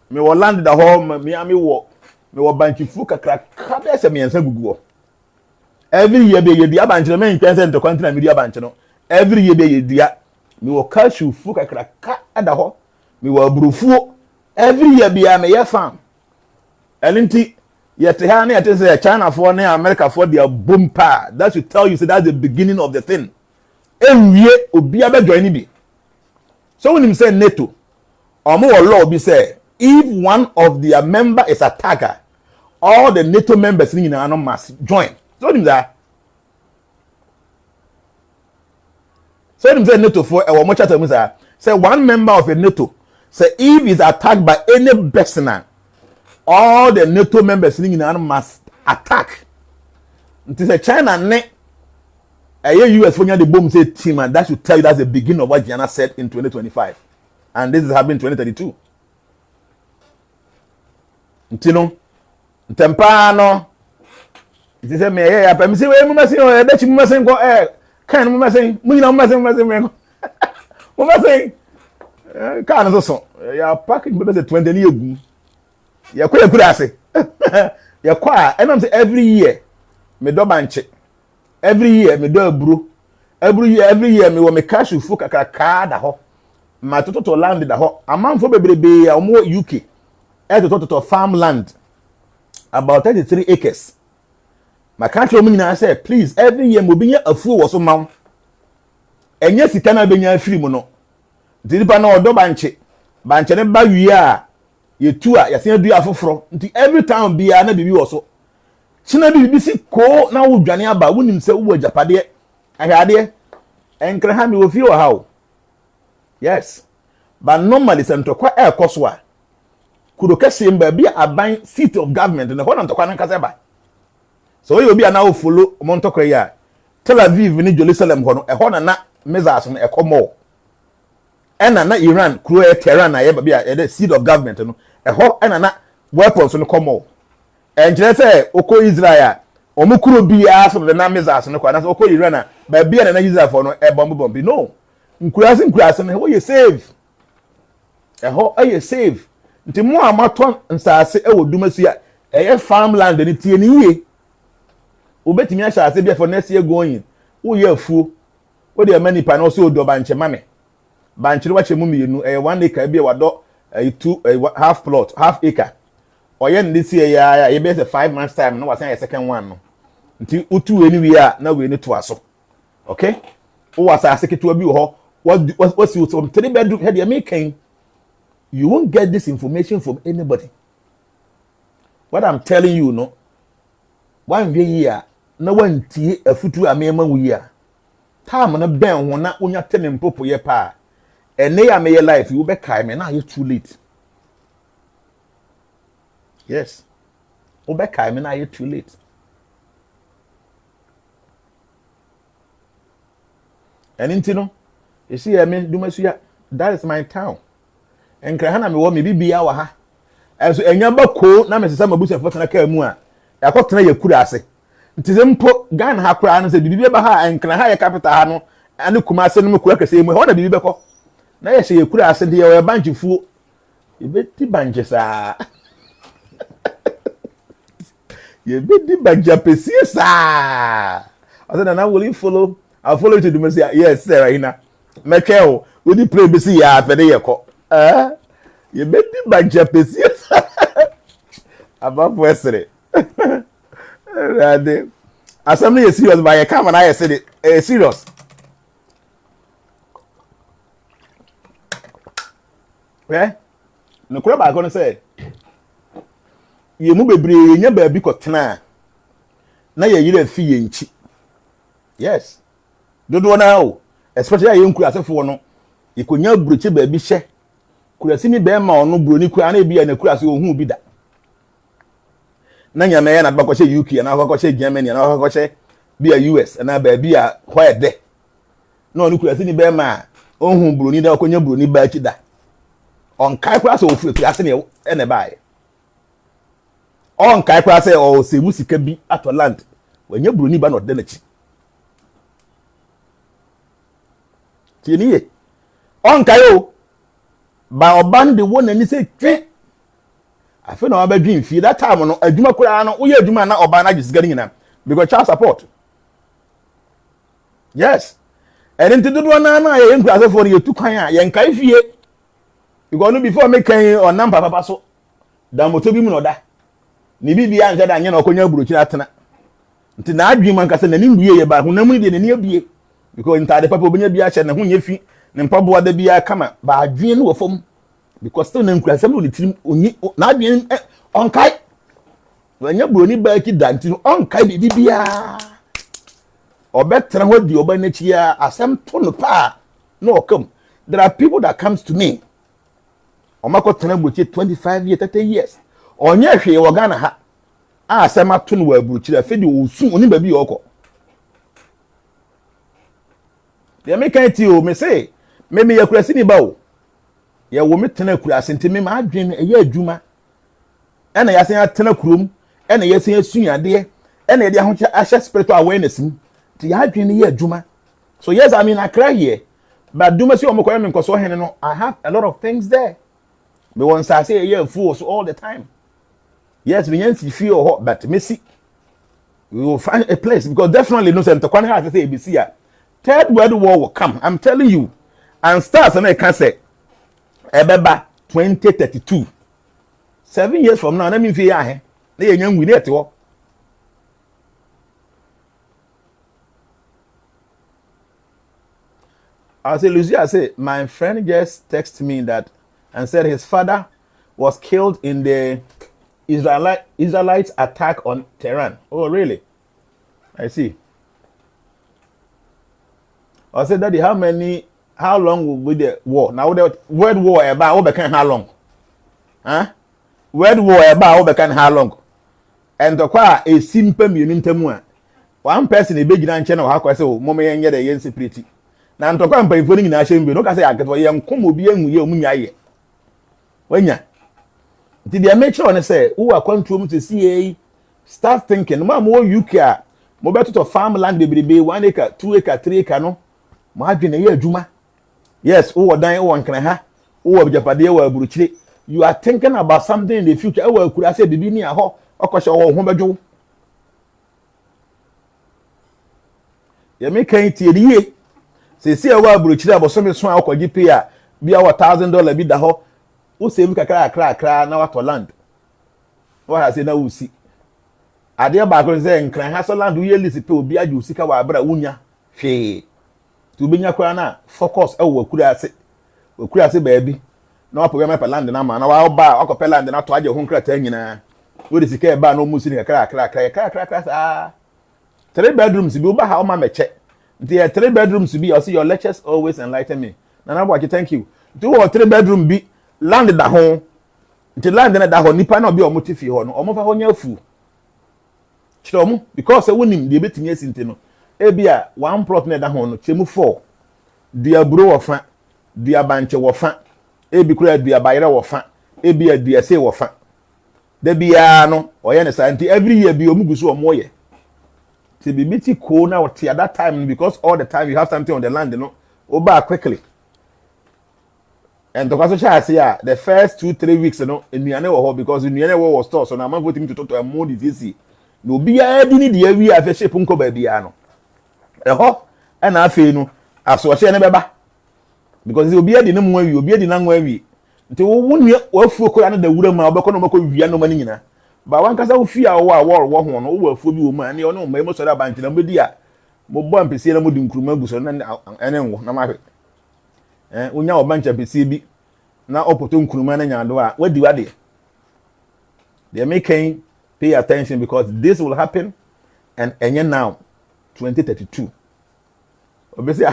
Me will land the home. Me ami walk. Me will bunch of fuka crack. There's a me and say go. Every year be ye dia bunch. Me in Kansas to continent media bunch. No. Every year be ye dia. Me will catch you fuka crack at the home. Me will brufu. Every year be a me farm. Elinti. Yet I say China for America for their boom power. That should tell you, so that's the beginning of the thing. Every year, Obiabe join me. So when him say NATO, or more law be say, if one of their member is attacker, all the NATO members in the must join. So him that. So him say NATO for our much say one member of a NATO say if is attacked by any person. All the NATO members in the must attack. It is a China ne. A US for the bomb say team, and that should tell you that's the beginning of what Jnana said in 2025, and this is happening in 2032. Ntino, Tempano. It is a me. Permisi we must say. That you must say go. Can must say. We no must say. What am I saying? Can't so. You're packing maybe 20 years ago. You're quite good at it. You're quite, and I'm saying every year, me do banche. Every year, me do bro. Every year, me want me cash you fuck a car da ho. My total land da ho. A man for baby or more UK. At the total farmland. About 33 acres. My country woman I said, please, every year we be a fool or so mount. And yes, it cannot be free mono. Did you know do banche? Banche ne ba wiya. You two are, you see, do afro. Every time be a baby also. China be si ko na wo dwane aba wonim se wo japade ahade enkra ha me wo fie wo how. Yes. But normally se ntokwa e koso a kudo kese mba bi aban seat of government ne ho na ntokwa nan kase ba. So you be na wo follow mo ntokwa ya Tel Aviv ni Jerusalem ho no e ho na measures no e komo. Ena na Iran kuro e Tehran na ye ba bi a the seat of government no e ho ena na weapons no komo. And just say, Oko Israel, Omukuru be asked for the Namizas and the Oko Irana, by being an Israel for no bomb. No, increasing, what you save. A whole you save. The more Maton and Sase, oh, Dumasia, a farmland and it's in ye. Ubeti me shall say for next year going. Oh, you're fool. What there are many panels so do banche mammy. Banche watch a mummy, you know, a 1 acre be a dog, a half plot, half acre. Oyen this year ya you be 5 months time no was a second one no nti utu anywhere na we ni to aso okay o was a second to bi ho what you some 3 bedroom head you making you won't get this information from anybody. What I'm telling you no one year na one tie afutu amema wu ya time na ben ho na onya tenem popo ye pa ene ya me life you be kai me na you too late. Yes. Obeka, I mean, are you too late? And intino, you see, I mean, that is my town. And Krahana me want me be our ha. As a number cool, na me some bush of Fortuna Kamua. I got to you could say. It is impo Gan Hakra and said, Bibi Baha and Krahaya Capitano, and the Kumasan Mukwaka say, we want to be beko. Now you say you could have sent here a bunch of fool. You bet the bunches are. You be the bajapesi sir. I said, and I will follow. I'll follow you to the Messiah. Yes, sir. Ina. Mekel, will you play busy ya for the year? You be the bajapesi sir. About Wesley. Assembly is serious by a camera. I said it. Serious. Eh? No crap. I'm gonna say. You move bebre nya ba bi kotena na ye yire fi ye nchi. Yes. Dodo na o especially aye nkura asefo no ikonya broche ba bi hye kurasi ni be ma ono broni kura na bi ya na kurasi ohun bi da na nyame ya na ba ko hye UK na ko hye Germany na ko hye bi ya US na ba bi ya where de na ono kurasi ni be ma ohun broni da konya broni ba chi da on kai kurasi ofu kurasi ne ene bae on kai kwa say o se musika bi ato land wanya broni ba no de na chi tieniye on kai o ba oban de wona ni say twe afi na ba dwin fi that time no adwuma kura no wo ye adwuma na oban na gisga nyina because child support. Yes. And into do na ye nkura say for ye tu kwan a ye nkai fie because no before make kan on number papa so da moto bi mu no da ni bibia nje da anya na okonya buruchi atena nti na adwuma nkasa na nimbuye ye ba honam de ne abie because ntade papa obenya bia che na honye fi ne mpaboa da bia kama ba adwen no wofom because still na nkura sam no tirim onyi na adwen onkai wanya buroni ba ki danti onkai bibia obetra ho di oba na chia asem to no pa no come. There are people that comes to me omako tena buruchi 25 years 30 years onye hwe wo Ghana ha asema to no waburuchi afi de osu oni ba bi yoko de me kan ti o me say me yakurasi ni ba o ye wo me tena kurasi ntimi ma adwen eye adwuma ena yasen atena kurom ena yasen asunyade ena ye ahoche ahye spiritual awareness ti ya adwen ye adwuma. So yes, I mean I cry here But do me see omo koyem nkoso hen no, I have a lot of things there. Me won say a year full so all the time. Yes, me yansi feel hot, but me see we will find a place because definitely no say mtokwan ha say ABC a third world war will come. I'm telling you. And stars and I can say ebeba 2032. 7 years from now, na me fi ya he. Na ye nyan wini ete wo. I say, Lucy, I say, my friend just texted me that and said his father was killed in the Israelites attack on Tehran. Oh, really? I see. I said, Daddy, how long will be the war? Now, the world war about over how long? Huh? World war about over how long? And the qua a simple minimum. One person a big channel, how I say, Mommy, and get a yen pretty. Na ntokwa mpa ifoni nyina ahye mbe no ka say aketo ye nkom obi anu ye omunya ye wanya nti dia make sure ne say who are control to see start thinking mo UK a mo beto to farmland bebrebe 1 acre 2 acre 3 acre no mo adwene ye adwuma yes who dan who nkran ha who abjapade wa aburuchire you are thinking about something in the future e wa akura say bibi ni aho okoshe wo ho bedwo ye me kan tie die see a wa buruchire abosomi so akwaji pay a bia $1,000 bi da ho wo save kakra na wato land what has say na wo si ade ba ko say nkran ha so land wo ye lisi pay obi age usika wa abra wunya hwe to benya kwa na focus e wo akura ase ba bi na wa program pa land na ma na wa ba akopɛ land na to age ho nkrata nyina wo de sika e ba no mu si ni kakra ah 3 bedrooms bi wo ba ha o ma meche. There are 3 bedrooms to be. I see your lectures always enlighten me. Nana Boachi, thank you. 2 or 3 bedroom be landed at home. Until land that home, nipa no be or motifi ho no. Omo fa ho nyafu. Chiromu because e wonim de betinye sinte no. Ebia 1 plot na da ho no chemu 4. Dia bro wo fa, dia banche wo fa. Ebi kura dia bayere wo fa. Ebia dia se wo fa. Da bia no oye ne santi every year bi omugusu omo ye. To be meeting cool now at that time because all the time you have something on the land, you know, over quickly. And the question I say, the first 2-3 weeks, you know, in Jnana war because in Jnana war was tough, so now I'm voting to talk to a more disease. No be a do need the area of a shape unco baby ano. And I feel no, as so I say never because it will be a dinner where you be a dinner where we. Until 1 year or 4 the wood ma obekono we are no money na. But one kasa wo fia wo hono wo afuo bi wo ma ne ono mai mo so da bank na medi a mo bo ampese na mo di nkruma gu so na ene wo na ma hwe onya wo bank ampese bi na opoto nkruma na nyado a wadi they making pay attention because this will happen and enye now 2032 obviously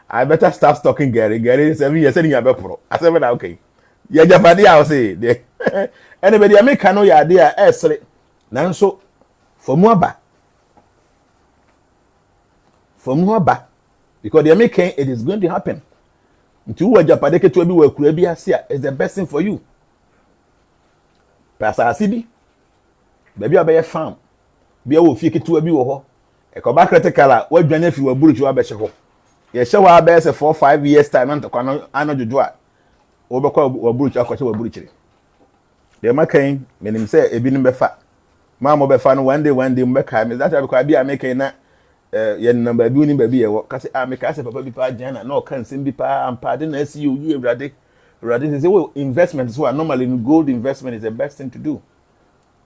I better start stalking Gary 7 years any abe pro I said na okay ya japadi I say they anybody make no ya dia esre nanso fomu aba because they making it is going to happen nti wo japade keto bi wa kura bi ase a is the best thing for you pasa asibi baby abaye farm bia wo fie keto bi wo ho e ko ba critical a wadwane fi wa buruchi wa be hye ho ye hye wa be se 4-5 years time antokwa no jojo a wo be kwa wa buruchi akwache wa buruchi de makan menim say ebinim befa ma mo befa no one day mbeka me that because bia makan na ye number bi ni ba bi ye wo ka say make say papa bi pa Jnana na o kan sim bi pa ampa de na see you Urade say well investment so normally in gold investment is the best thing to do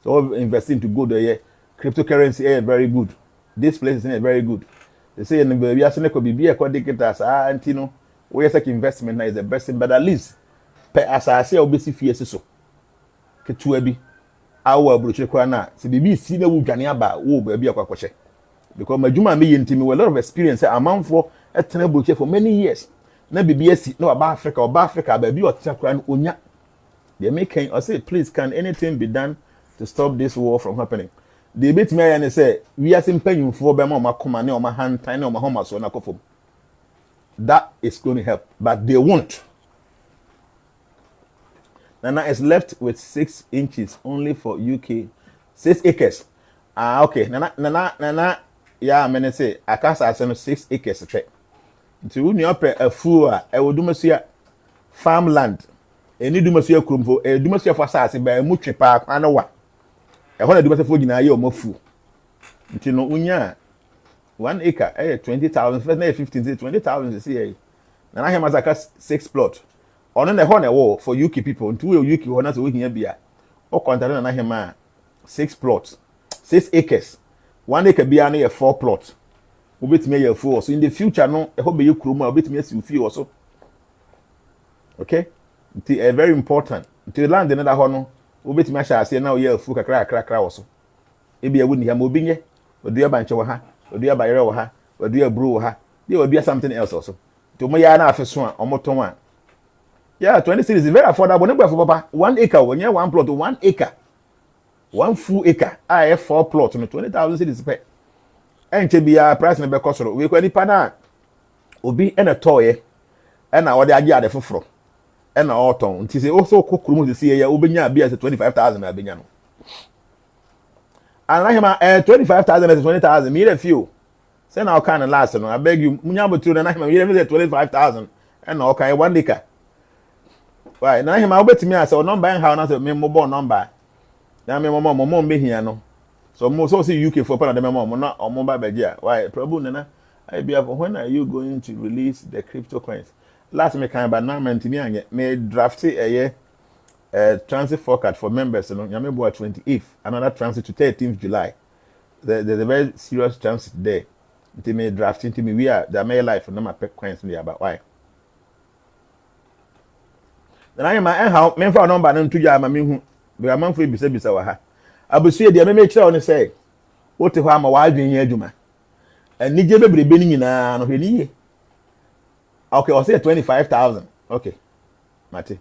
so investing to gold there cryptocurrency is very good this place is very good they say in the area so ko bibia ko digitas anti no we say investment is the best thing but at least per asase obesi fie so ketua bi awo abroche kwa na se bibi si na wu dwane aba wo ba bi akwakoche because madwuma me yentimi we a lot of experience amount for etena abroche for many years na bibi asi na ba Africa ba bi otita kwa na onya they making I say please can anything be done to stop this war from happening they bet me and say we are simpanyum for be ma makoma ne o ma hantan ne o ma homa so na kofom that is going to help but they won't. Nana is left with 6 inches only for UK 6 acres. Okay. Nana, yeah, I mean say I can't say 6 acres. nti wo nua pɛ afuo a ɛwɔ dumasua farmland eni dumasua kurumfo dumasua fo asase ba mu twe pa kwa na wa ɛhɔ na dumasua fo nyinaa yɛ o mafu nti no unya 1 acre 20,000 first na 15 20,000 see here na na hema zaka 6 plot ono na ɛhɔ na ɛwɔ for UK people nti wo UK hɔ na so wo hia bia o contract na hema 6 plots 6 acres 1 acre bia na yɛ 4 plot obetimi yɛ afuo so in the future no ɛhɔ be yɛ kurom a obetimi asi ofie wɔ so okay nti very important nti land na da hɔ no obetimi ahyɛ ase na oyɛ afuo kakra wɔ so ebi ewu ni ha ma obi nye odua banche wɔ ha odua bayere wɔ ha odua bro wɔ ha dey odua something else also nti mo ya na afeso a omoton a yeah 20 cities is very affordable ne gbafo papa 1 acre wɔ nye 1 plot 1 acre 1 full acre a 4 plot no 20,000 cities pe enche bia price ne be kosoro we kwa nipa na obi ena toye ena ode age ade foforo ena oton nti se also kokuru mu se ya obenya bia se 25,000 na benya no anahima 25,000 to 20,000 me the few say na okan last no I beg you munya botru na anahima me say 25,000 ena okan 1 acre why na anahima obetimi ase o number en how na say me mobile number na me momo mbehia no so mo so see UK for pana dem mo na omo ba begia why problem nana Ayebiafo when are you going to release the crypto coins last me kan ba na mentimi anye me draft transit forecast for members no nyame bo 28th another transit to 13th July there's a very serious transit there nti me drafting to me we are the my life na my pet coins there about why then I am en how me fa number no ntuja ma me hu be am for bisa wa ha abusu de me kire on say wote ho ama wa adwen ya adwuma anije bebrebe ni nyina no hwe ni ye okay o say 25,000 okay mate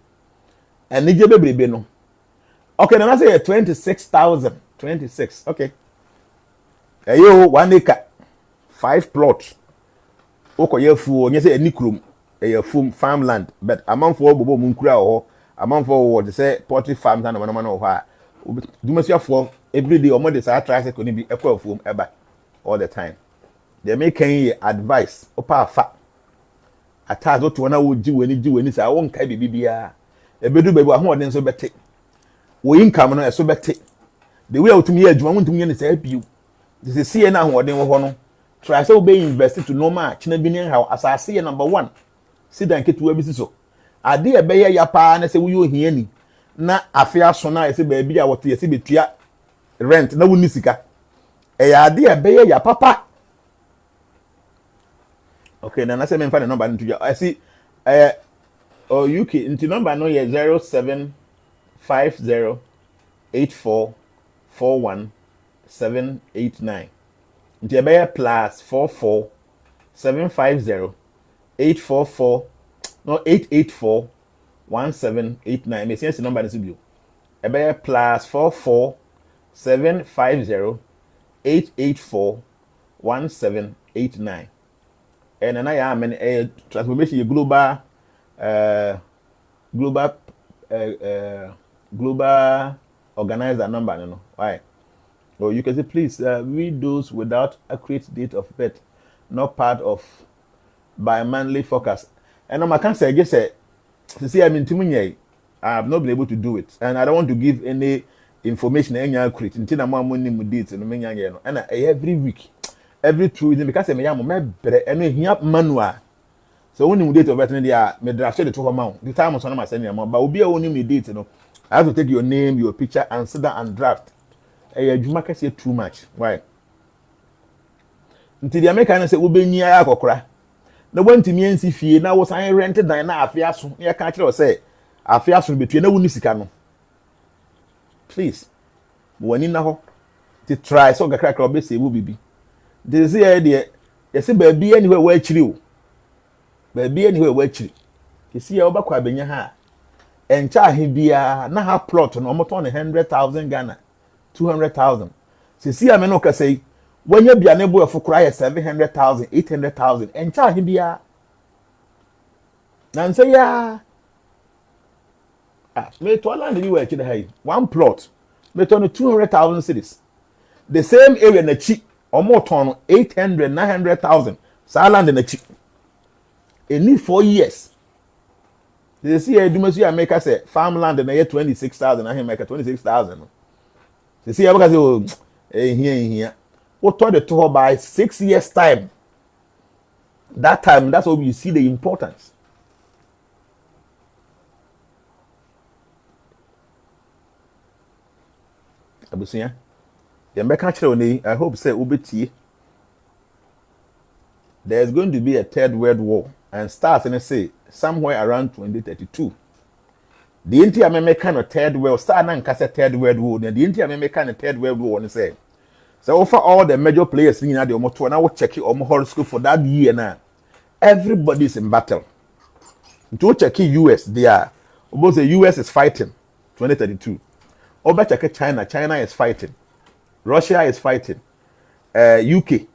anije bebrebe no okay na say 26,000 26 okay ayo 1 acre 5 plot okoye fu onye say anikrom fum farmland but amanfo bobo mu nkura ho amanfo wo de say poultry farm na no ho a dumasiafo everyday omo de sa tricycle ni bi ekwa afuom eba all the time they make any advice opa afa attack to to na wo ji wani sa won kai bibia ebedu bebu ahoden so bete wo income no eso bete the way otumi ya adwuma wontum ye ne sa abiu this is see na ahoden wo ho no try say we invest to normal china bi ne how asase ye number 1 sidan ketu abi so ade e be ya pa na se wo yo hia ni na afia so na ese ba bi a wote ese betua rent na woni sika e ya ade e be ya papa okay na say me fa the number ntuja I see UK nti number no ye 0750844179 nti e be plus 44750 8841789 me sense number this bio e be plus 44750 and na ya amen transformation global global organizer number no why or you can say please read those without accurate date of birth not part of bi-monthly forecast and I can say just say see I mean I have not been able to do it and I don't want to give any information any accurate until I'm money mu date no menya no and every week every 2 weeks because me am me bre and here manual so when you date of birth there me draft the to amount the time so na send you but obi a woni me date no I have to take your name your picture and sit down and draft adwuma ka say too much why until the American say obenyi akokora na wantimi ensi fie na wo san rent dan na afia so na ka kire o say afia so betue na woni sika no please woni na ho to try so gakra kra be say wo bibi they say there yesi baabi anywhere wa akiri o baabi anywhere wa akiri yesi ya obakwa benya ha encha ahe bia na ha plot no omoto ne 100,000 Ghana 200,000 sisi ya me no ka say wanya bia ne bo efukura ya 700,000 800,000 encha ahe bia na nse ya me to land ni wa akiri ha 1 plot me to no 200,000 cedis the same area na chi omo ton 800 900,000 sa land na chi any 4 years. They see a Dumasu America say farmland and I 26,000, I hear make 26,000. They see because oh here. What told the tour by 6 years time? That time, that's when you see the importance. Abusia, I hope say ubeti. There's going to be a third world war and starts and say somewhere around 2032. The entire kind of third world start and cast third world war. The entire kind of third world war and say. So for all the major players in the motor, now check it on horoscope for that year now. Everybody's in battle. To check US, they are. Both the US is fighting 2032. Over check China is fighting. Russia is fighting. UK,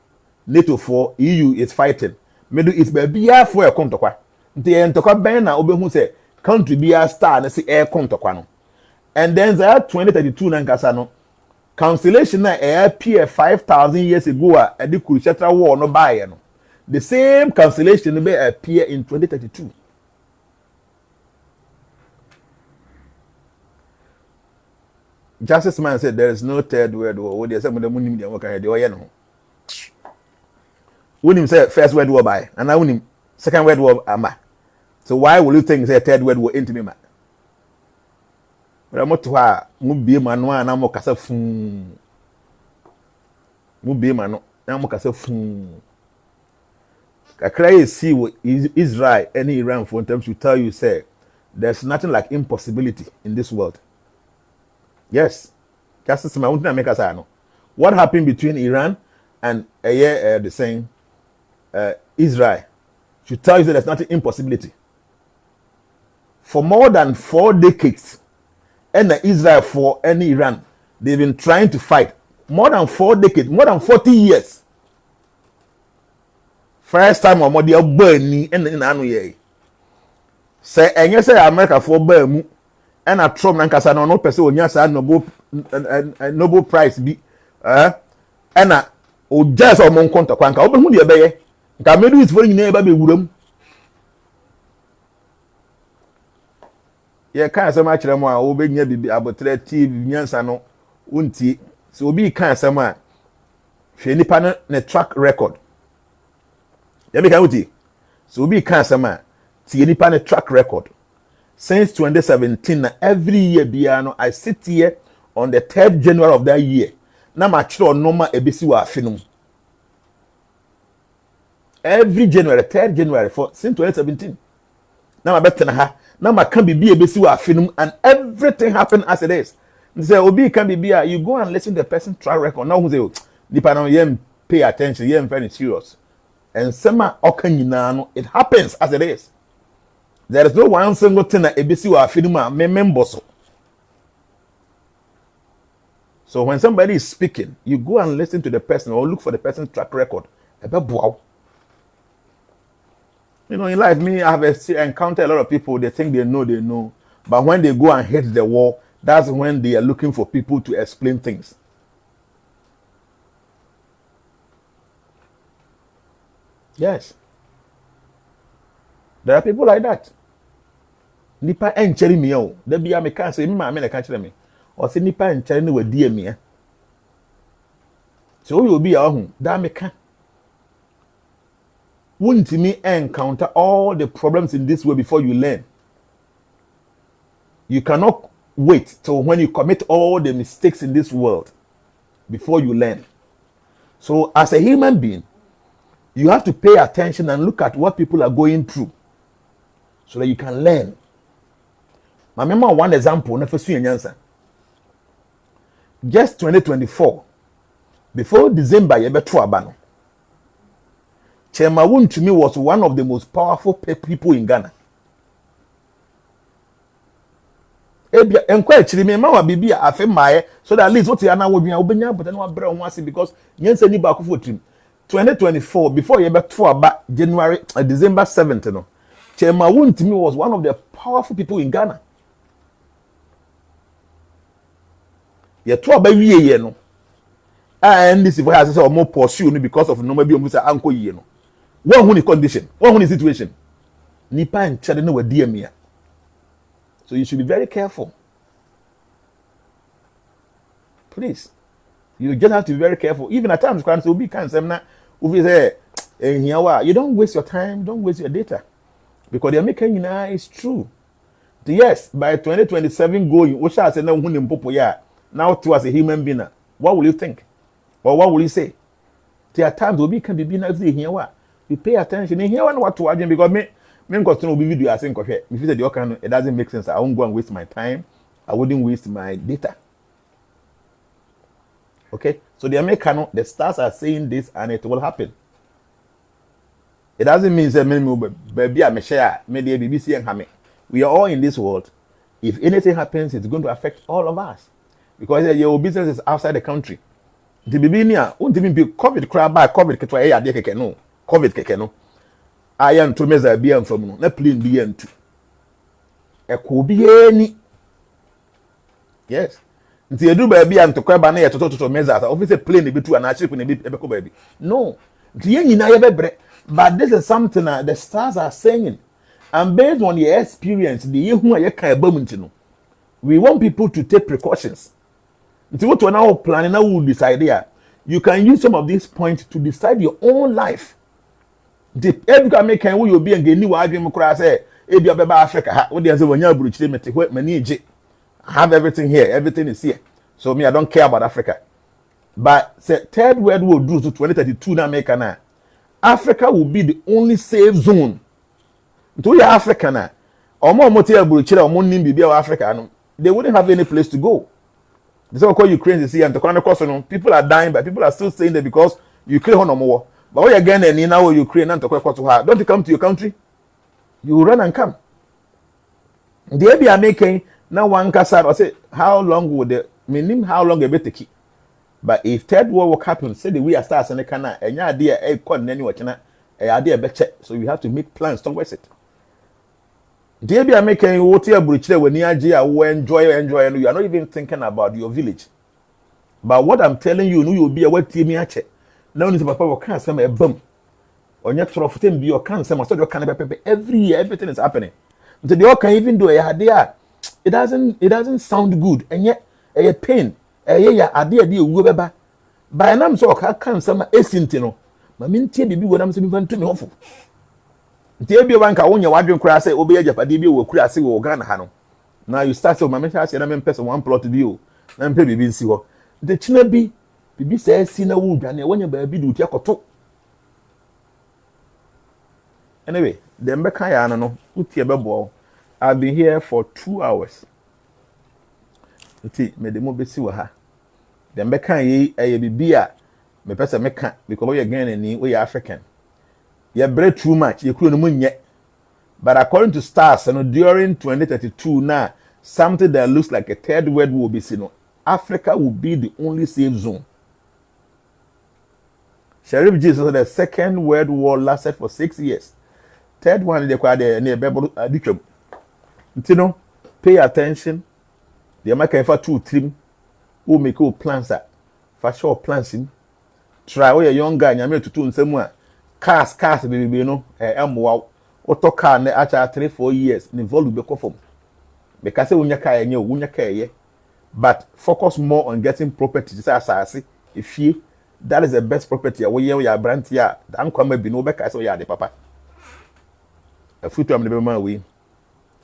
NATO for EU is fighting. Middle East be for a contokwa. The entokwa ben na obe hu say country be a star na say air contokwa no. And then that 2032 nankasa no. Cancellation na appear 5,000 years ago at the Kurukshetra war no buy no. The same cancellation will appear in 2032. Justice Man said there is no third world war. What there's some of the money they work ahead. When him say first world war by, and I when him second world war ama. So why will you think say third world war into me man? But I'm not to her. Mubi manu and I'm kasa fun. Mubi manu, I'm kasa fun. I cry see what Israel and Iran for them to tell you say there's nothing like impossibility in this world. Yes, Justice Man won't make us know what happened between Iran and the same Israel. Should tell you that there's nothing impossibility. For more than 4 decades, and Israel for any Iran, they've been trying to fight more than 4 decades, more than 40 years. First time or more they burn and in anu ye. Say and you say America for burn and a Trump and Casano no person on your Nobel Prize be and a o just or mon contact kwanka open who dey beye nka medu is for nyina eba be wuram ye kan asem a kire mo a wo be nya bibi abotre TV nyansa no unti so obi kan asem a hwe nipa ne track record ye be kan uti so obi kan asem a tie nipa ne track record since 2017 na every year biano I sit here on the 3rd January of that year na ma kire normal ebesi wa afinum every January 3rd January for since 2017 na ma betena ha na ma kan bibi ebesi wa afinum and everything happen as it is. Say obi can be you go and listen to the person track record now who say nipa na yem pay attention yem very serious and sema okanyina no it happens as it is. There is no one single thing that ebesi wa afinum a member so when somebody is speaking you go and listen to the person or look for the person's track record. You know, in life, me, I have encountered a lot of people, they think they know. But when they go and hit the wall, that's when they are looking for people to explain things. Yes. There are people like that. Nipa encheri me o. There be a me can say, me can't tell me. Or say nipa encheri no we die me. So you be a that me can. Wouldn't me encounter all the problems in this way before you learn? You cannot wait till when you commit all the mistakes in this world before you learn. So as a human being, you have to pay attention and look at what people are going through so that you can learn. I remember one example, just 2024, before December, you better abano. Chemawun to me was one of the most powerful people in Ghana. Encourage me, ma bibi afe maye so that at least what you are now will be obenya but no abere won ase because yense ni ba ko team 2024 before you beto aba January December 7th no. Chemawun to me was one of the powerful people in Ghana. Ye to aba wiye ye no. And this is why I say more pursue because of no maybe omusa anko ye no. One who is condition, one who is situation. nipa nkyere no wadi amia. So you should be very careful. Please. You just have to be very careful. Even at times, you don't waste your time, don't waste your data. Because the American is true. Yes, by 2027 going, now to as a human being, what will you think? Or what will you say? There are times we can be being here. You pay attention in here what to argue because me continue be video as in if you said it doesn't make sense. I won't go and waste my time. I wouldn't waste my data. Okay, so the stars are saying this and it will happen. It doesn't mean that baby I'm share media BBC and Hame. We are all in this world. If anything happens, it's going to affect all of us because your business is outside the country. The Bibinia won't even be COVID crab by COVID keke no COVID keke no. I am to measure BM from no plane BM two. A could be any. Yes. Until you do baby and to crab and to measure. Obviously, plane be two and a ship in a bit baby. No. But this is something that the stars are saying. And based on your experience, we want people to take precautions. Until what we're now planning, now we'll decide here. You can use some of these points to decide your own life. The every make can will be and get new argument say Ayebiafo Africa. What they say when you bridge have everything here, everything is here. So me, I don't care about Africa. But say third world will do to 2032 now make now. Africa will be the only safe zone. To your Africa now. Or more motel bridge or more nimbi Africa. They wouldn't have any place to go. This is what Ukraine is here and the cost people are dying, but people are still staying there because Ukraine on no more. But when again and now Ukraine and don't you come to your country? You run and come. The Ayebiafo making now one castle or say how long would the meaning how long a bit take? But if third war will happen, say the we are stars and the canal and your idea a con any watching a idea better. So you have to make plans towards it. The Ayebiafo making water bridge when you enjoy and you are not even thinking about your village. But what I'm telling you, you will be a wet team. Now, papa will can't send a bum. On your trough, be your cancer, must your can every year, everything is happening. Until the can even do a idea. It doesn't sound good, and yet a pain, idea dear by an arm so I can't some essentino. My minty be what I'm saying to me awful. Ayebiafo I want your wife cry say obey Japadi will cry say or Ghana Hano. Now you start so my message and I'm person one plot to you. And baby be see what the China be says Sina wood and when your baby do take or anyway, the Mbekaya no uti bebo. I've been here for 2 hours. Uti me the mo besi wa ha. The Mbekaya Ayebia me pesa meka because we again and we African. You bread too much, you couldn't win yet. But according to stars, during 2032 now, something that looks like a third world will be seen. Africa will be the only safe zone. Sheriff Jesus said the Second World War lasted for 6 years. Third one, they call the near Bible addiction. You know, pay attention. The American for 2 trim who make all plans that for sure plans in. Try where a young guy, you to do somewhere. Cars, baby, you know, wow. Auto car, after 3-4 years, involved be conform. Because when you car and you but focus more on getting properties as I say. If you that is the best property, where you are brand here, then come be no back as we are the papa. A foot of the man we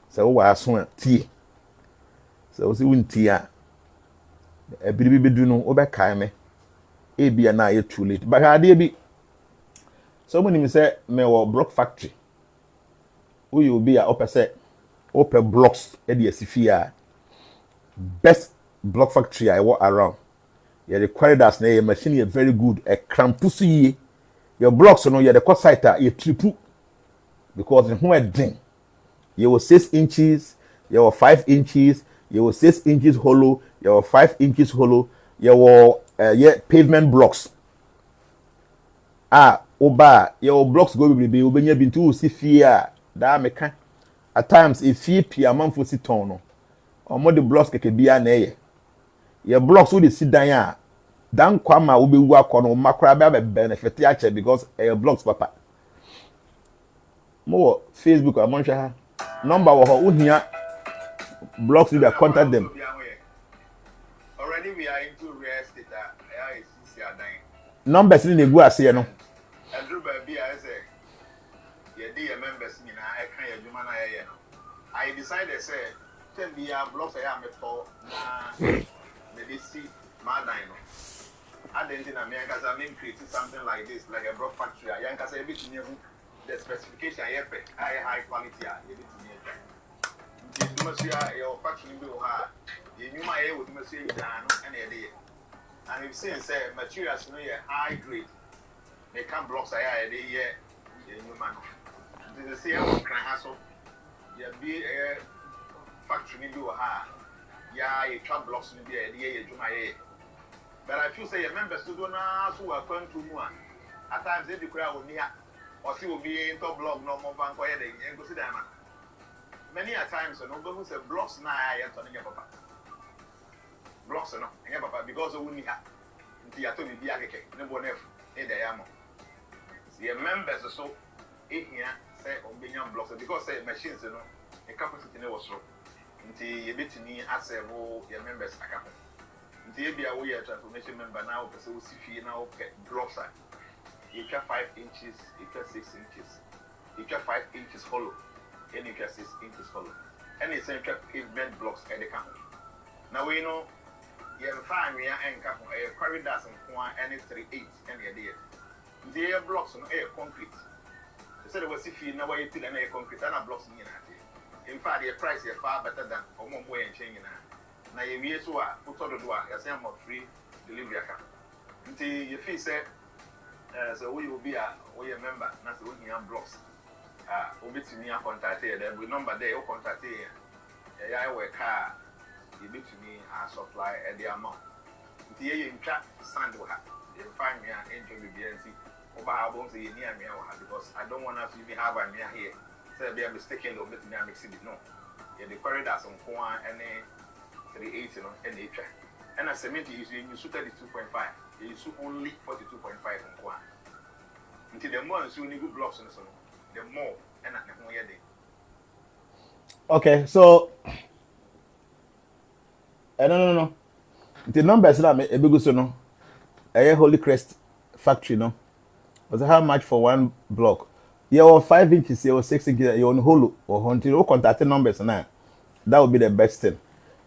so was one tea. So see win tea. A baby do no over kaime. A be an eye too late. But how dear be someone me say me or block factory. Who you be a opposite open blocks Ediasifia. Best block factory I walk around. You required us na machine is very good. A crampusi your blocks no you the cost site you triple because in where thing you were 6 inches, you were 5 inches, you were 6 inches hollow, you were 5 inches hollow, you were pavement blocks. Oba your blocks go be obenya bintu si fear da meka at times if fear pia manfo si ton no omo the blocks keke bia na eye your blocks wo dey sit down a dan kwama wo be wu akono makra be benefit ya che because your blocks papa More Facebook or Moncha number or Unia blocks you contact them. Already we are into real estate. Numbers in the go as you know. And Drew baby, I say, your dear members, I can't do Jnana. I decided, say, 10 year blocks I am for medicine, my dino. I didn't know because I mean creating something like this, like a block factory. I can't say everything the specification I have, high quality, everything. Your factory will have. You knew my with Monsieur and a day. And if since materials no high grade, they can blocks a day year in human. The same can hassle. You be a factory do ha. Yeah, you can blocks in the idea to my head. But I feel say your members to do now who are going to one. At times they declare with me or she will be in top block no more than for heading and go sit down. Many a times, no one who said blocks now, I am turning your papa. Blocks no, and papa because of we have. Until I told me, be a cake, no one else, in the ammo. The members are so in here, say, on being blocks because say machines, you know, a capacity was so. Until you bit me as a whole, your members are couple. Until you be a way transformation member now, because we see now blocks. You can 5 inches, you can 6 inches, you can 5 inches hollow. And you can 6 inches hollow. And it's a pavement blocks at the camp. Now we know you have a fine rear and cap a corridors and 3/8 and the idea. The air blocks on air concrete. They said it was if you know why you put an air concrete and a blocks in it. In fact, the price is far better than or more way and changing. Now you hear to put on the door, you say more free delivery account. Until you feel say, so we will be a member, not the way blocks. Obi to me a contact here, then we number there, you contact here. I work car, you be to me a supply at the amount. The you chat sand will have. You find me and enjoy the BNC. Over how bones you near me because I don't want us to have a near here. So be a mistaken little bit near mixing it. No. The corridors on 4 and 3/8 and nature. And as cement you suit 32.5. You suit only 42.5 on 1. Until the more you need good blocks and so on. The more and at the more day. Okay, so no. The numbers that a big so no. A Holy Crest factory no. Was how much for one block? You have 5 inches, you have 6 inches, you on hollow or until you contact numbers now. That would be the best thing.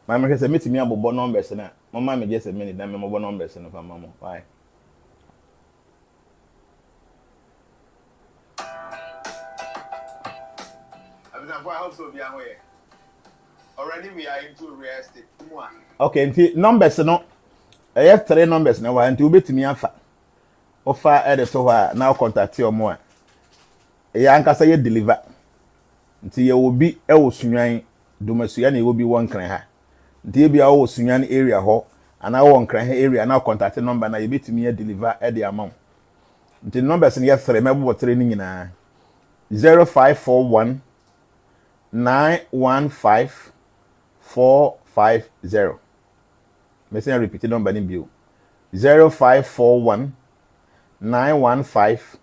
My mother said, meet me about numbers now. My mom just a minute, then my numbers and for mama. Why? Also be aware. Already we are into real estate. Okay, until numbers no. I have 3 numbers now. Until you bet me offer at so now contact your more. Yanka say deliver. Until you will be a sunyan domasuyan will be one cran. Until you be our sunyan area ho and I won't cran area now contact number now you bet me deliver at the amount. Until numbers in your 3 member training in 0541 915 450. May say repeat number in bill 0541 915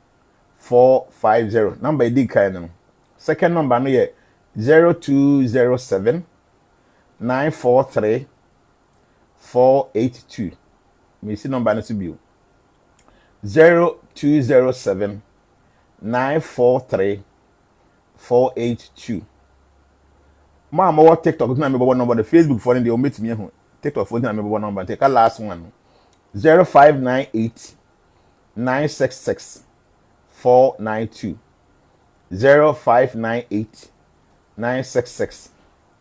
450. Number I did kind. Second number no ye 0207 943 482. May see number no bill 0207 943 482. Mama, what TikTok is not number number. The Facebook phone they will meet me. TikTok phone number one number. Take a last one. 0598 966 492. 0598 966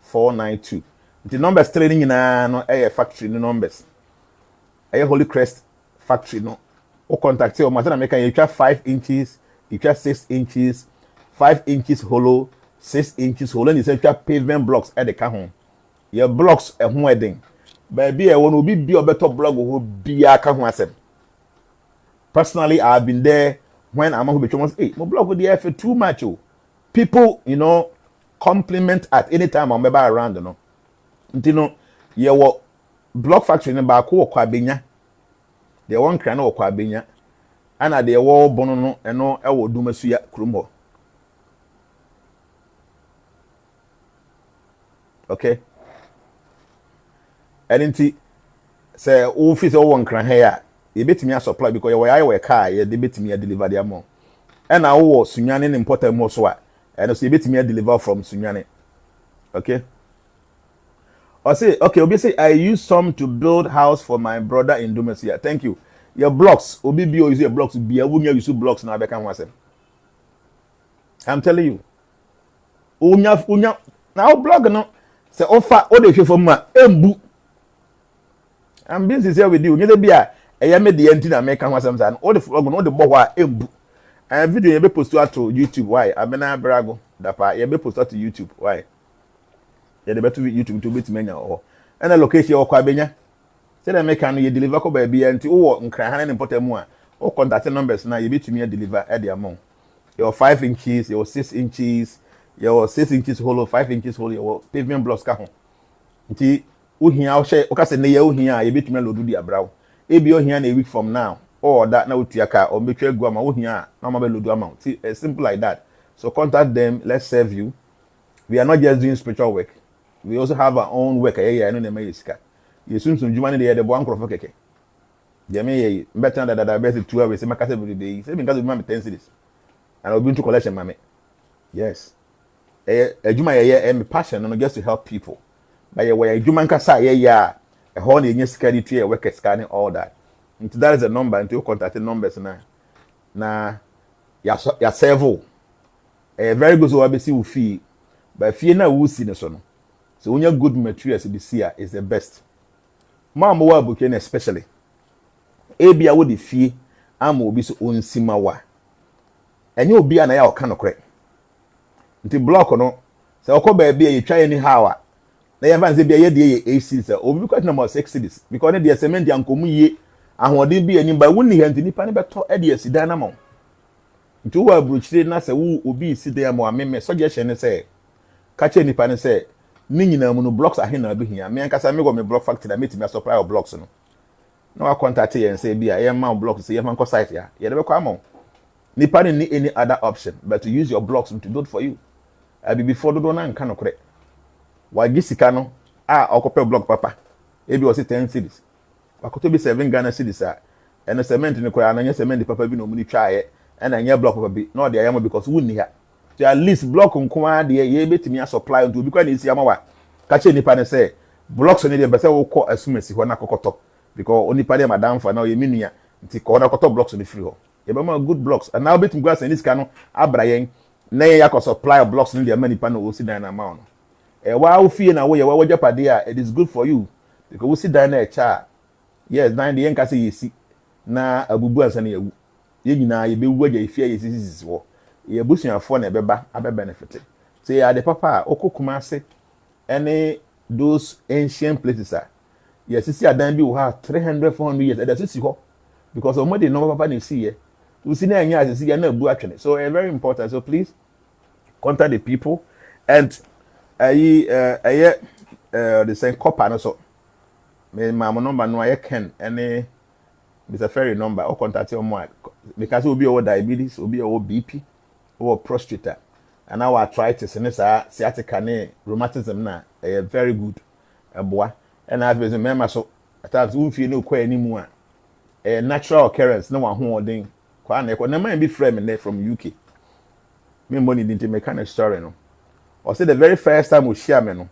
492. The numbers trading in a factory no numbers. A Holy Crest factory no. O contact you. Matter make you try 5 inches. You try 6 inches. 5 inches hollow. 6 inches hollow and you say pavement blocks at the car. Your blocks a wedding. Baby, I want to be a better blog who be a car. Personally, I've been there when I'm going to be my blog with the F too much. People, compliment at any time I'm around. Your block factory in Baku or Quabinya. They one cran or Quabinya. And at the wall bono and no, I will do Monsieur Crumbo. okay and say office o won kran he a ye betimi supply because we car ye de betimi deliver the amount and na wo Sunyane ne important mo so a and so ye betimi deliver from Sunyane. Okay, or say okay obi say I use some to build house for my brother in Dumesia. Thank you. Your blocks obi bi o use your blocks bi a wunya use blocks na be kan wasem. I'm telling you. Unya now blog no say offer o de hwe fom a embu. I'm being sincere with you. Nye de bia eya me de anti na make kan wasem say o de blog no o de bo ho a embu. And video ye be post to YouTube. Why? Abena brago dapa ye be post to YouTube. Why? Ye de beto YouTube to bit menya o. And the location o kwa benya. Say dem make an ye deliver ko ba bia anti o nkran han ne important mu a o contact numbers na ye betumi deliver e de amount. Your 5 inches, your 6 inches, your 6 inches hollow, 5 inches hollow, your pavement blocks ka ho. Nti uhia o she o ka se ne ye uhia ye betumi lodu di abrawo. E bi ohia na a week from now. Or that now to yaka or make go ama uhia na ma be lodu amount. See, it's simple like that. So contact them, let's serve you. We are not just doing spiritual work. We also have our own work. I know them iska. You soon juma ne de bo ankrofo keke. Jame ye better that best 2 hours say makase every day. Say because we 10 cities. And I'll be to collection mame. Yes. Juma ye me passion no just to help people. But ye we juma nkasa ye ya e ho na enye sika di tue work scanning all that. And that is a number and you contact numbers na ya serve. Very good so we see fee. But fee na we see ne so no. So when you good materials this year is the best. Mama wa buke especially. Ebia wo de fee ama obi so onsima wa. Enye obi ana ya oka nokre. Nti block no se okoba bia ye twa anyhow a na ye vanze bia ye de ye AC se obi kwat na mo 6 cities because ne de cement ankomu yie ahoden bi ani ba woni hanti nipa ne beto e de asidan na mo. Nti wo abruchire na se wo obi sidan mo ameme suggestion ne se ka che nipa ne se ni nyina mu no blocks ahe na abihia me ankasa me go me block factory na metimi supply of blocks no na wa contact ye say bia ye ma blocks se ye man ko site ya ye de be kwa mo nipa ne need any other option but to use your blocks to do it for you. Abi before do na nka nokre wa gisika no okope block papa ebi o se 10 cities wakoto bi 7 Ghana cities and cement ne kwa na cement papa bi no mu ni twae and anya block papa bi no de ayamo because wunni ha so at least block nko de ye betimi supply nto obi kwa na esi ama ka che nipa ne say blocks ne de be say wo kọ asumasi ho na kokoto because onipa de madam fa na o ye minua nti ko na koto blocks ne free ho ye be ma good blocks and now betimi glass and this can abrayen na ye yakọ supply of blocks ne de many pa na o si dan na ma no wa wo fie na wo ye wa japade a it is good for you because wo si dan na echa yes dan de yenka say yesi na abubu ansa na yawu ye nyina ye be wu agya ifie ye sisi wo ye busuafo na beba abe benefit say ya de papa okokuma ase any those ancient places yes sisi adan bi wo ha 300 400 years that sisi ho because omode no papa na see ye we see na anya sisi ya na abu atwene so very important so please contact the people and the same copper no so me mama number no I can any Mr. Ferry number or contact your mom because will be over diabetes will be over BP or prostate and now arthritis and this sciatica ne rheumatism na very good boy and I've been remember so at times we feel no quite anymore a natural occurrence no one holding kwa na man be friend from UK me money didn't make kind of story no or say the very first time we share me no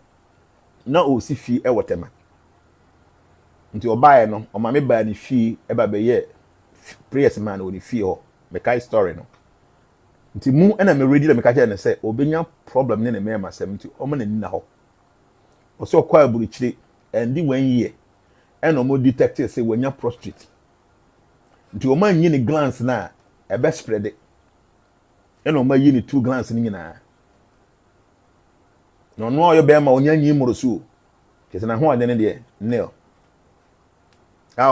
na o si fi e wotema nti obae no o ma me ba ni fi e ba be ye prayers man o ni fi ho me kai story no nti mu na me ready na me ka je na say obenya problem ne me ma sem nti o ma na ni na ho o so kwa aburuchire and 1 year and o mo detect say wanya prostate nti o ma nyi ni glands na e be spread and o ma yi ni 2 glands ni nyina no yo be ma onya nyi morosu kese na ho ade ne de nail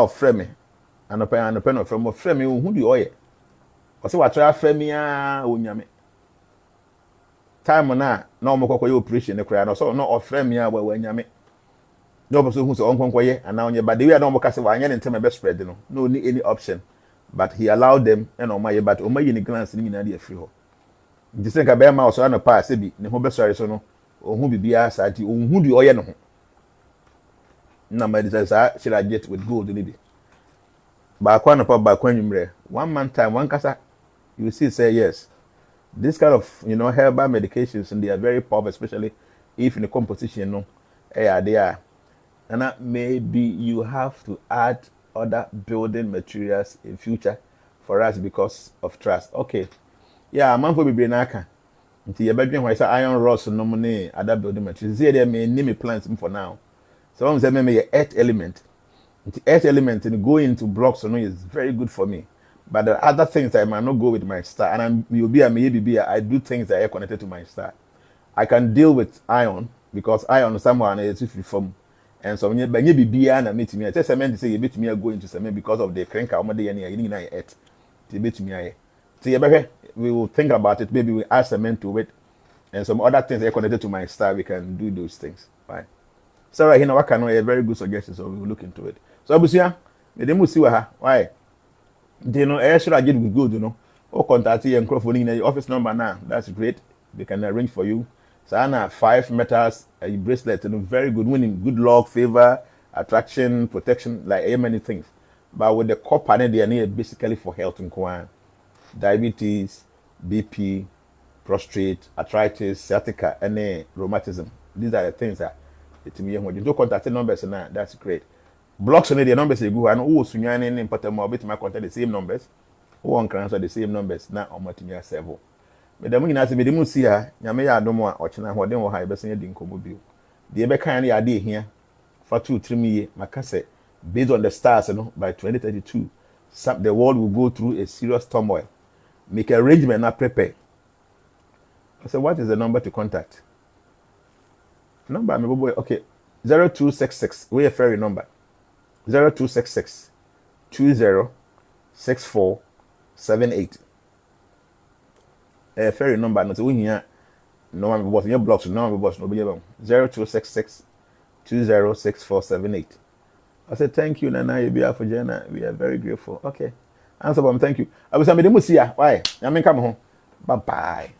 frame anope no frame frame hu di oye o se wa try frame ya onyame time na omokoko ye operation ne kra no so no frame ya wa nyame no bo so hu so onkonko ye ana onye but the way na omoka se wa anya ne ntem be spread no need any option but he allowed them and omaye but omaye ni glance ni nyina de free ho ndi se ka be ma o so anopa se bi ne ho be sorry so no ohun bibia saati ohun di oye no ho na ma dey say should I get with gold ni bi ba kwa no pa ba kwa nwumre 1 month time one kasa you see say yes this kind of herbal medications and they are very powerful, especially if in the composition they are and maybe you have to add other building materials in future for us because of trust. Okay, yeah, man for be naka until you bedroom why say iron rods no money other building materials. See there may name plants for now. So I'm saying maybe earth element. The earth element and go into blocks is very good for me. But the other things I might not go with my star, and I do things that are connected to my star. I can deal with iron because iron someone is from, and so when you be and meet me, I just meant to say you meet me go into cement because of the crank out any you earth. To meet me, we will think about it. Maybe we add cement to it, and some other things that are connected to my star. We can do those things. Fine. So right here, what can a very good suggestion? So we will look into it. So Abusia, the demo see why. I should get good, or contact your microphone in your office number now. That's great. They can arrange for you. So I have 5 metals, a bracelet, very good winning, good luck, favor, attraction, protection, like many things. But with the copper, they need basically for health and diabetes, BP, prostate, arthritis, sciatica, and rheumatism. These are the things that it's me when you do contact numbers now. That's great. Blocks on the numbers you go and sunyane in important more bit my contact the same numbers. One can answer the same numbers now on multimedia servo. Madam you me demu see her, nyame ya adomo a ochena ho den wo ha be sen din komo bio. The be kan ya dey here for 2-3 years makase based on the stars by 2032 the world will go through a serious turmoil. Make arrangement now prepare. I said what is the number to contact? Number me boy okay 0266 we a ferry number 0266 206478. Ferry number no so we here no one boss your blocks no one boss no be 0266 206478. I said thank you Nana Ayebiafo Jnana, we are very grateful. Okay. Answer thank you. I was saying me dey see ya. Why? I mean come home. Bye bye.